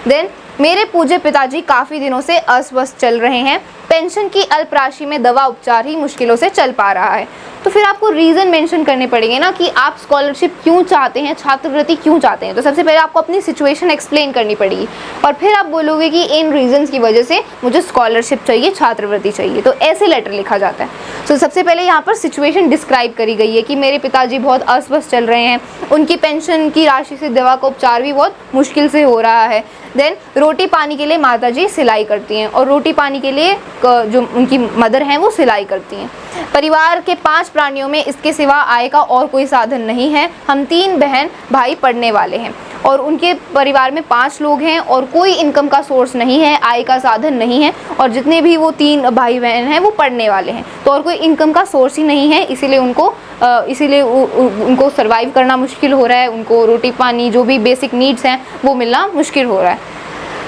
देन मेरे पूज्य पिताजी काफ़ी दिनों से अस्वस्थ चल रहे हैं, पेंशन की अल्प राशि में दवा उपचार ही मुश्किलों से चल पा रहा है। तो फिर आपको रीज़न मेंशन करने पड़ेंगे ना कि आप स्कॉलरशिप क्यों चाहते हैं, छात्रवृत्ति क्यों चाहते हैं। तो सबसे पहले आपको अपनी सिचुएशन एक्सप्लेन करनी पड़ेगी, और फिर आप बोलोगे कि इन रीजंस की वजह से मुझे स्कॉलरशिप चाहिए, छात्रवृत्ति चाहिए। तो ऐसे लेटर लिखा जाता है। सो सबसे पहले यहाँ पर सिचुएशन डिस्क्राइब करी गई है कि मेरे पिताजी बहुत अस्वस्थ चल रहे हैं, उनकी पेंशन की राशि से दवा का उपचार भी बहुत मुश्किल से हो रहा है। देन रोटी पानी के लिए माताजी सिलाई करती हैं, और रोटी पानी के लिए जो उनकी मदर हैं वो सिलाई करती हैं। परिवार के 5 प्राणियों में इसके सिवा आय का और कोई साधन नहीं है। हम 3 बहन भाई पढ़ने वाले हैं, और उनके परिवार में 5 लोग हैं और कोई इनकम का सोर्स नहीं है, आय का साधन नहीं है। और जितने भी वो 3 भाई बहन हैं वो पढ़ने वाले हैं, तो और कोई इनकम का सोर्स ही नहीं है, इसीलिए उनको सर्वाइव करना मुश्किल हो रहा है। उनको रोटी पानी जो भी बेसिक नीड्स हैं वो मिलना मुश्किल हो रहा है।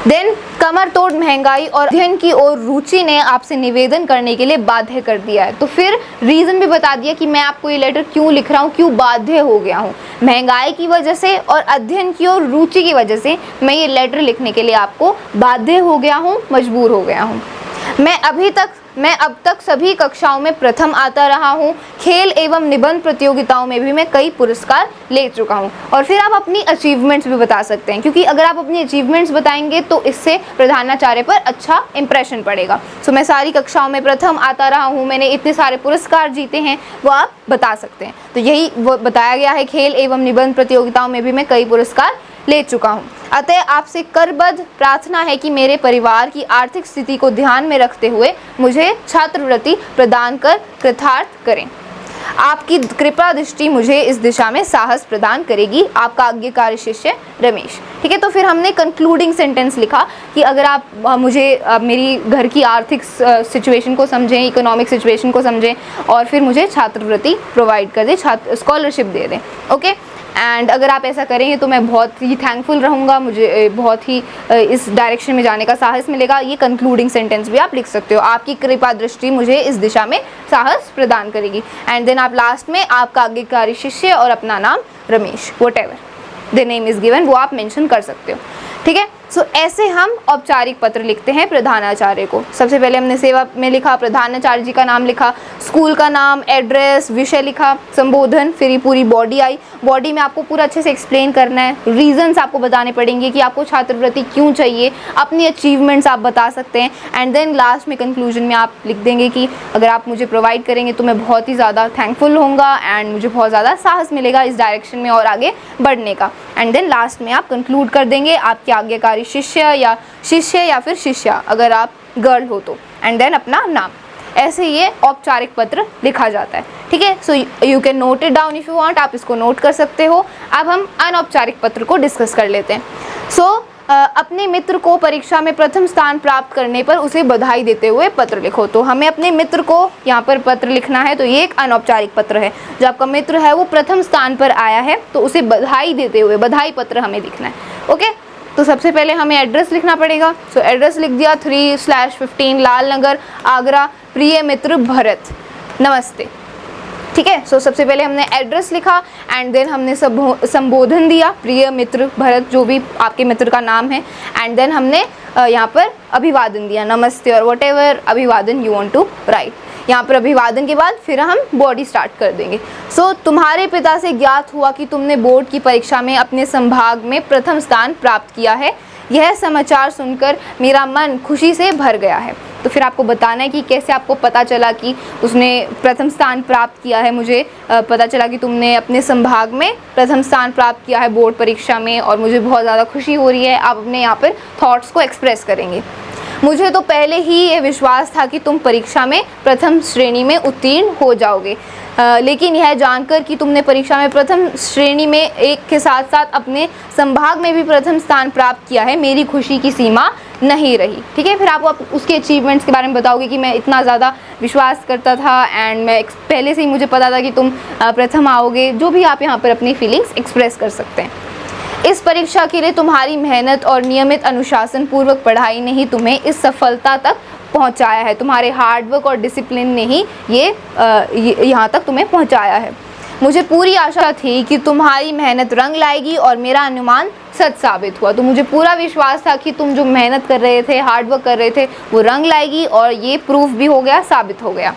देन कमर तोड़ महंगाई और अध्ययन की ओर रुचि ने आपसे निवेदन करने के लिए बाध्य कर दिया है। तो फिर रीज़न भी बता दिया कि मैं आपको ये लेटर क्यों लिख रहा हूँ, क्यों बाध्य हो गया हूँ। महंगाई की वजह से और अध्ययन की ओर रुचि की वजह से मैं ये लेटर लिखने के लिए आपको बाध्य हो गया हूँ, मजबूर हो गया हूँ। मैं अब तक सभी कक्षाओं में प्रथम आता रहा हूँ। खेल एवं निबंध प्रतियोगिताओं में भी मैं कई पुरस्कार ले चुका हूँ। और फिर आप अपनी अचीवमेंट्स भी बता सकते हैं, क्योंकि अगर आप अपनी अचीवमेंट्स बताएंगे तो इससे प्रधानाचार्य पर अच्छा इंप्रेशन पड़ेगा। सो मैं सारी कक्षाओं में प्रथम आता रहा हूँ, मैंने इतने सारे पुरस्कार जीते हैं, वो आप बता सकते हैं। तो यही वो बताया गया है, खेल एवं निबंध प्रतियोगिताओं में भी मैं कई पुरस्कार ले चुका हूँ। अतः आपसे करबद्ध प्रार्थना है कि मेरे परिवार की आर्थिक स्थिति को ध्यान में रखते हुए मुझे छात्रवृत्ति प्रदान कर कृतार्थ करें। आपकी कृपा दृष्टि मुझे इस दिशा में साहस प्रदान करेगी। आपका आज्ञाकारी शिष्य रमेश। ठीक है, तो फिर हमने कंक्लूडिंग सेंटेंस लिखा कि अगर आप मेरी घर की आर्थिक सिचुएशन को समझें, इकोनॉमिक सिचुएशन को समझें, और फिर मुझे छात्रवृत्ति प्रोवाइड कर दें, स्कॉलरशिप दे दें। ओके, एंड अगर आप ऐसा करेंगे तो मैं बहुत ही थैंकफुल रहूँगा, मुझे बहुत ही इस डायरेक्शन में जाने का साहस मिलेगा। ये कंक्लूडिंग सेंटेंस भी आप लिख सकते हो, आपकी कृपा दृष्टि मुझे इस दिशा में साहस प्रदान करेगी। एंड देन आप लास्ट में आपका आज्ञाकारी शिष्य और अपना नाम Ramesh, what ever the name is given, वो आप मेंशन कर सकते हो। ठीक है, सो ऐसे हम औपचारिक पत्र लिखते हैं प्रधानाचार्य को। सबसे पहले हमने सेवा में लिखा, प्रधानाचार्य जी का नाम लिखा, स्कूल का नाम, एड्रेस, विषय लिखा, संबोधन, फिर ये पूरी बॉडी आई। बॉडी में आपको पूरा अच्छे से एक्सप्लेन करना है, रीजंस आपको बताने पड़ेंगे कि आपको छात्रवृत्ति क्यों चाहिए, अपनी अचीवमेंट्स आप बता सकते हैं, एंड देन लास्ट में कंक्लूजन में आप लिख देंगे कि अगर आप मुझे प्रोवाइड करेंगे तो मैं बहुत ही ज़्यादा थैंकफुल होऊंगा एंड मुझे बहुत ज़्यादा साहस मिलेगा इस डायरेक्शन में और आगे बढ़ने का। एंड देन लास्ट में आप कंक्लूड कर देंगे आपके आज्ञाकारी शिष्य या फिर शिष्या अगर आप गर्ल हो तो, एंड देन अपना नाम। ऐसे ये औपचारिक पत्र लिखा जाता है, ठीक है। So you can note it down if you want, आप इसको नोट कर सकते हो। अब हम अनौपचारिक पत्र को डिस्कस कर लेते हैं। सो अपने मित्र को परीक्षा में प्रथम स्थान प्राप्त करने पर उसे बधाई देते हुए पत्र लिखो। तो हमें अपने मित्र को यहाँ पर पत्र लिखना है, तो ये एक अनौपचारिक पत्र है। जो आपका मित्र है वो प्रथम स्थान पर आया है तो उसे बधाई देते हुए बधाई पत्र हमें लिखना है, ओके। तो सबसे पहले हमें एड्रेस लिखना पड़ेगा। सो एड्रेस लिख दिया 3/15 लाल नगर, आगरा, प्रिय मित्र भरत, नमस्ते, ठीक है। सो सबसे पहले हमने एड्रेस लिखा एंड देन हमने संबोधन दिया, प्रिय मित्र भरत, जो भी आपके मित्र का नाम है, एंड देन हमने यहाँ पर अभिवादन दिया, नमस्ते और वट एवर अभिवादन यू वांट टू राइट। यहाँ पर अभिवादन के बाद फिर हम बॉडी स्टार्ट कर देंगे। सो तुम्हारे पिता से ज्ञात हुआ कि तुमने बोर्ड की परीक्षा में अपने संभाग में प्रथम स्थान प्राप्त किया है। यह समाचार सुनकर मेरा मन खुशी से भर गया है। तो फिर आपको बताना है कि कैसे आपको पता चला कि उसने प्रथम स्थान प्राप्त किया है। मुझे पता चला कि तुमने अपने संभाग में प्रथम स्थान प्राप्त किया है बोर्ड परीक्षा में और मुझे बहुत ज़्यादा खुशी हो रही है। आप अपने यहाँ पर थॉट्स को एक्सप्रेस करेंगे। मुझे तो पहले ही ये विश्वास था कि तुम परीक्षा में प्रथम श्रेणी में उत्तीर्ण हो जाओगे, लेकिन यह जानकर कि तुमने परीक्षा में प्रथम श्रेणी में एक के साथ साथ अपने संभाग में भी प्रथम स्थान प्राप्त किया है, मेरी खुशी की सीमा नहीं रही, ठीक है। फिर आप उसके अचीवमेंट्स के बारे में बताओगे कि मैं इतना ज़्यादा विश्वास करता था एंड मैं पहले से ही मुझे पता था कि तुम प्रथम आओगे। जो भी आप यहाँ पर अपनी फीलिंग्स एक्सप्रेस कर सकते हैं। इस परीक्षा के लिए तुम्हारी मेहनत और नियमित अनुशासन पूर्वक पढ़ाई ने ही तुम्हें इस सफलता तक पहुंचाया है। तुम्हारे हार्डवर्क और डिसिप्लिन ने ही ये यहाँ तक तुम्हें पहुंचाया है। मुझे पूरी आशा थी कि तुम्हारी मेहनत रंग लाएगी और मेरा अनुमान सच साबित हुआ। तो मुझे पूरा विश्वास था कि तुम जो मेहनत कर रहे थे, हार्डवर्क कर रहे थे, वो रंग लाएगी और ये प्रूफ भी हो गया, साबित हो गया।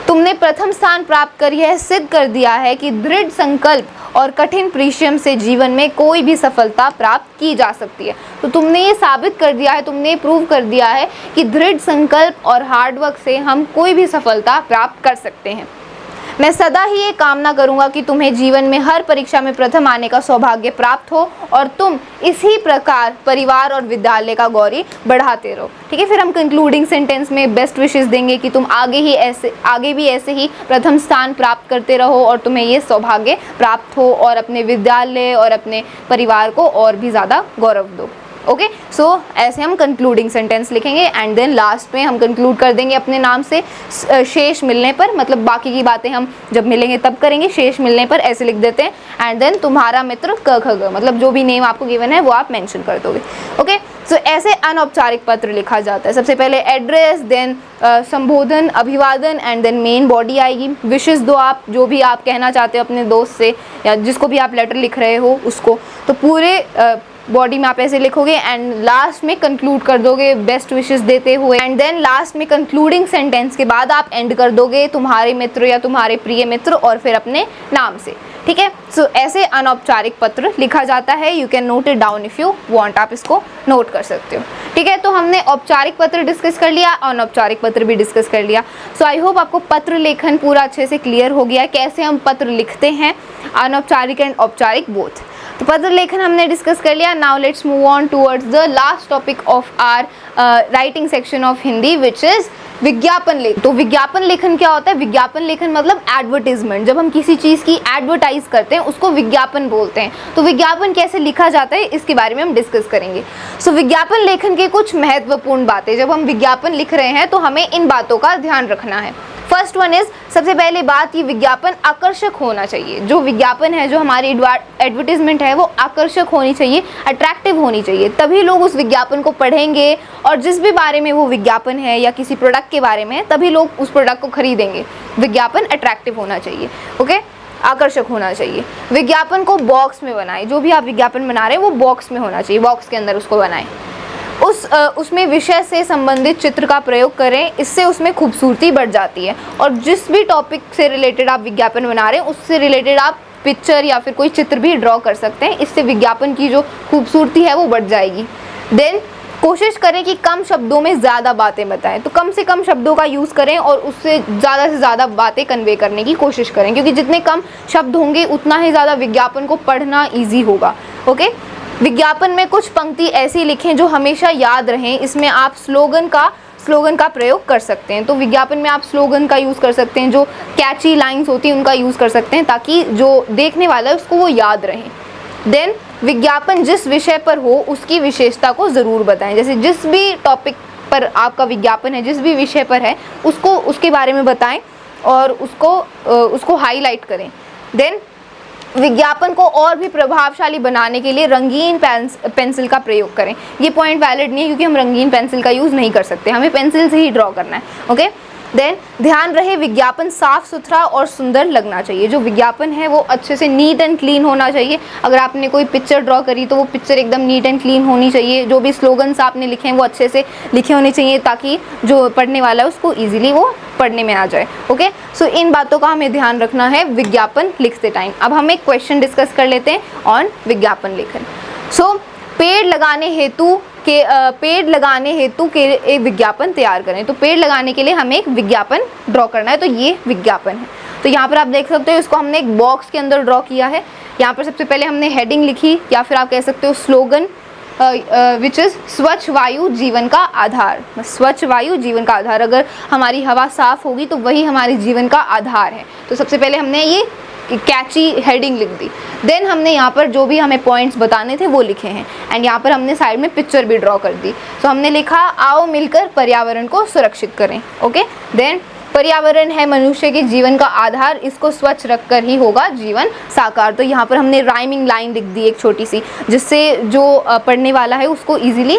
तुमने प्रथम स्थान प्राप्त कर यह सिद्ध कर दिया है कि दृढ़ संकल्प और कठिन परिश्रम से जीवन में कोई भी सफलता प्राप्त की जा सकती है। तो तुमने ये साबित कर दिया है, तुमने ये प्रूव कर दिया है कि दृढ़ संकल्प और हार्डवर्क से हम कोई भी सफलता प्राप्त कर सकते हैं। मैं सदा ही ये कामना करूंगा कि तुम्हें जीवन में हर परीक्षा में प्रथम आने का सौभाग्य प्राप्त हो और तुम इसी प्रकार परिवार और विद्यालय का गौरव बढ़ाते रहो, ठीक है। फिर हम कंक्लूडिंग सेंटेंस में बेस्ट विशेस देंगे कि तुम आगे भी ऐसे ही प्रथम स्थान प्राप्त करते रहो और तुम्हें ये सौभाग्य प्राप्त हो और अपने विद्यालय और अपने परिवार को और भी ज़्यादा गौरव दो, ओके। सो ऐसे हम कंक्लूडिंग सेंटेंस लिखेंगे एंड देन लास्ट में हम कंक्लूड कर देंगे अपने नाम से। शेष मिलने पर, मतलब बाकी की बातें हम जब मिलेंगे तब करेंगे, शेष मिलने पर ऐसे लिख देते हैं एंड देन तुम्हारा मित्र क ख ग, मतलब जो भी नेम आपको गिवन है वो आप मेंशन कर दोगे, ओके। सो ऐसे अनौपचारिक पत्र लिखा जाता है। सबसे पहले एड्रेस, देन संबोधन, अभिवादन एंड देन मेन बॉडी आएगी। विशेष दो आप, जो भी आप कहना चाहते हो अपने दोस्त से या जिसको भी आप लेटर लिख रहे हो उसको, तो पूरे बॉडी में आप ऐसे लिखोगे एंड लास्ट में कंक्लूड कर दोगे बेस्ट विशेस देते हुए एंड देन लास्ट में कंक्लूडिंग सेंटेंस के बाद आप एंड कर दोगे तुम्हारे मित्र या तुम्हारे प्रिय मित्र और फिर अपने नाम से, ठीक है। सो ऐसे अनौपचारिक पत्र लिखा जाता है। You can note it down if you want, आप इसको नोट कर सकते हो, ठीक है। तो हमने औपचारिक पत्र डिस्कस कर लिया, अनौपचारिक पत्र भी डिस्कस कर लिया। सो आई होप आपको पत्र लेखन पूरा अच्छे से क्लियर हो गया, कैसे हम पत्र लिखते हैं, अनौपचारिक एंड औपचारिक बोथ। तो पत्र लेखन हमने डिस्कस कर लिया। Now let's move on towards the last topic of our writing section of Hindi which is विज्ञापन लेखन। तो विज्ञापन लेखन क्या होता है? विज्ञापन लेखन मतलब एडवर्टीजमेंट। जब हम किसी चीज़ की एडवर्टाइज करते हैं उसको विज्ञापन बोलते हैं। तो विज्ञापन कैसे लिखा जाता है इसके बारे में हम डिस्कस करेंगे। सो विज्ञापन लेखन के कुछ महत्वपूर्ण बातें, जब हम विज्ञापन लिख रहे हैं तो हमें इन बातों का ध्यान रखना है। फर्स्ट वन इज, सबसे पहले बात, ये विज्ञापन आकर्षक होना चाहिए। जो विज्ञापन है, जो हमारी एडवर्टीजमेंट है, वो आकर्षक होनी चाहिए, अट्रैक्टिव होनी चाहिए, तभी लोग उस विज्ञापन को पढ़ेंगे और जिस भी बारे में वो विज्ञापन है या किसी प्रोडक्ट के बारे में, तभी लोग उस प्रोडक्ट को खरीदेंगे। विज्ञापन अट्रैक्टिव होना चाहिए, ओके। आकर्षक होना चाहिए। विज्ञापन को बॉक्स में बनाएं, जो भी आप विज्ञापन बना रहे हैं वो बॉक्स में होना चाहिए, बॉक्स के अंदर उसको बनाएं। उसमें विषय से संबंधित चित्र का प्रयोग करें, इससे उसमें खूबसूरती बढ़ जाती है। और जिस भी टॉपिक से रिलेटेड आप विज्ञापन बना रहे हैं उससे रिलेटेड आप पिक्चर या फिर कोई चित्र भी ड्रॉ कर सकते हैं, इससे विज्ञापन की जो खूबसूरती है वो बढ़ जाएगी। देन कोशिश करें कि कम शब्दों में ज़्यादा बातें बताएं, तो कम से कम शब्दों का यूज़ करें और उससे ज़्यादा से ज़्यादा बातें कन्वे करने की कोशिश करें, क्योंकि जितने कम शब्द होंगे उतना ही ज़्यादा विज्ञापन को पढ़ना ईजी होगा। ओके, विज्ञापन में कुछ पंक्ति ऐसी लिखें जो हमेशा याद रहें। इसमें आप स्लोगन का प्रयोग कर सकते हैं, तो विज्ञापन में आप स्लोगन का यूज़ कर सकते हैं, जो कैची लाइंस होती हैं उनका यूज़ कर सकते हैं, ताकि जो देखने वाला है उसको वो याद रहे। देन विज्ञापन जिस विषय पर हो उसकी विशेषता को ज़रूर बताएं, जैसे जिस भी टॉपिक पर आपका विज्ञापन है, जिस भी विषय पर है उसके बारे में बताएं और उसको हाईलाइट करें। देन विज्ञापन को और भी प्रभावशाली बनाने के लिए रंगीन पेंसिल का प्रयोग करें। ये पॉइंट वैलिड नहीं है क्योंकि हम रंगीन पेंसिल का यूज़ नहीं कर सकते, हमें पेंसिल से ही ड्रॉ करना है। ओके, देन ध्यान रहे विज्ञापन साफ़ सुथरा और सुंदर लगना चाहिए। जो विज्ञापन है वो अच्छे से नीट एंड क्लीन होना चाहिए। अगर आपने कोई पिक्चर ड्रॉ करी तो वो पिक्चर एकदम नीट एंड क्लीन होनी चाहिए। जो भी स्लोगन्स आपने लिखे हैं वो अच्छे से लिखे होने चाहिए, ताकि जो पढ़ने वाला है उसको ईजिली वो पढ़ने में आ जाए। ओके, सो इन बातों का हमें ध्यान रखना है विज्ञापन लिखते टाइम। अब हम एक क्वेश्चन डिस्कस कर लेते हैं ऑन विज्ञापन लेखन। सो पेड़ लगाने हेतु के एक विज्ञापन तैयार करें। तो पेड़ लगाने के लिए हमें एक विज्ञापन ड्रॉ करना है, तो ये विज्ञापन है। तो यहाँ पर आप देख सकते हो इसको हमने एक बॉक्स के अंदर ड्रॉ किया है। यहाँ पर सबसे पहले हमने हेडिंग लिखी, या फिर आप कह सकते हो स्लोगन, विच इज़ स्वच्छ वायु जीवन का आधार। स्वच्छ वायु जीवन का आधार, अगर हमारी हवा साफ़ होगी तो वही हमारे जीवन का आधार है। तो सबसे पहले हमने ये कैची हेडिंग लिख दी। देन हमने यहाँ पर जो भी हमें पॉइंट्स बताने थे वो लिखे हैं, एंड यहाँ पर हमने साइड में पिक्चर भी ड्रॉ कर दी। तो हमने लिखा आओ मिलकर पर्यावरण को सुरक्षित करें। ओके, देन पर्यावरण है मनुष्य के जीवन का आधार, इसको स्वच्छ रखकर ही होगा जीवन साकार। तो यहाँ पर हमने राइमिंग लाइन लिख दी एक छोटी सी, जिससे जो पढ़ने वाला है उसको ईजिली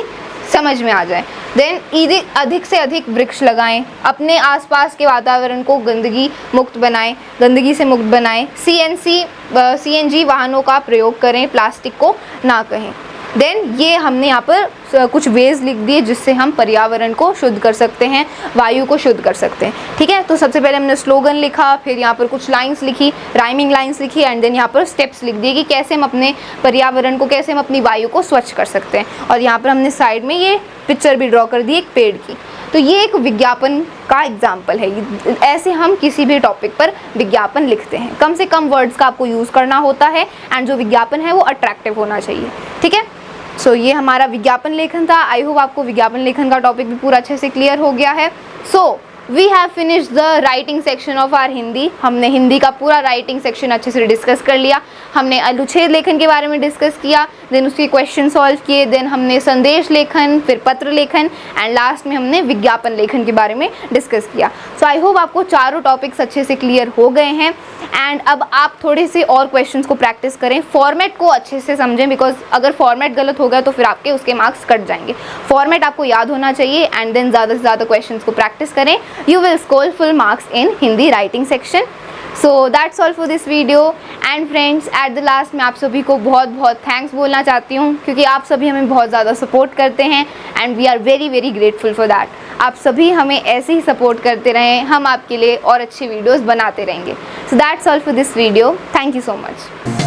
समझ में आ जाए। देन अधिक से अधिक वृक्ष लगाएं, अपने आसपास के वातावरण को गंदगी से मुक्त बनाएं। CNG वाहनों का प्रयोग करें, प्लास्टिक को ना कहें। देन ये हमने यहाँ पर कुछ वेज लिख दिए जिससे हम पर्यावरण को शुद्ध कर सकते हैं, वायु को शुद्ध कर सकते हैं। ठीक है, तो सबसे पहले हमने स्लोगन लिखा, फिर यहाँ पर कुछ लाइंस लिखी, राइमिंग लाइंस लिखी, एंड देन यहाँ पर स्टेप्स लिख दिए कि कैसे हम अपने पर्यावरण को, कैसे हम अपनी वायु को स्वच्छ कर सकते हैं। और यहाँ पर हमने साइड में ये पिक्चर भी ड्रॉ कर दी एक पेड़ की। तो ये एक विज्ञापन का एग्जाम्पल है। ऐसे हम किसी भी टॉपिक पर विज्ञापन लिखते हैं। कम से कम वर्ड्स का आपको यूज़ करना होता है, एंड जो विज्ञापन है वो अट्रैक्टिव होना चाहिए। ठीक है, सो ये हमारा विज्ञापन लेखन था। आई होप आपको विज्ञापन लेखन का टॉपिक भी पूरा अच्छे से क्लियर हो गया है। So we have finished the writing section of our Hindi. हमने हिंदी का पूरा राइटिंग सेक्शन अच्छे से डिस्कस कर लिया। हमने अनुच्छेद लेखन के बारे में डिस्कस किया, देन उसके क्वेश्चन सॉल्व किए, देन हमने संदेश लेखन, फिर पत्र लेखन, एंड लास्ट में हमने विज्ञापन लेखन के बारे में डिस्कस किया। सो आई होप आपको चारों टॉपिक्स अच्छे से क्लियर हो गए हैं, एंड अब आप थोड़े से और क्वेश्चंस को प्रैक्टिस करें, फॉर्मेट को अच्छे से समझें, बिकॉज अगर फॉर्मेट गलत हो गया तो फिर आपके उसके मार्क्स कट जाएंगे। फॉर्मेट आपको याद होना चाहिए, एंड देन ज़्यादा से ज़्यादा क्वेश्चंस को प्रैक्टिस करें। You will score full marks in Hindi writing section. So that's all for this video. And friends, at the last मैं आप सभी को बहुत बहुत थैंक्स बोलना चाहती हूँ, क्योंकि आप सभी हमें बहुत ज़्यादा सपोर्ट करते हैं, and we are very very grateful for that. आप सभी हमें ऐसे ही सपोर्ट करते रहें, हम आपके लिए और अच्छी वीडियोस बनाते रहेंगे। So that's all for this video. Thank you so much.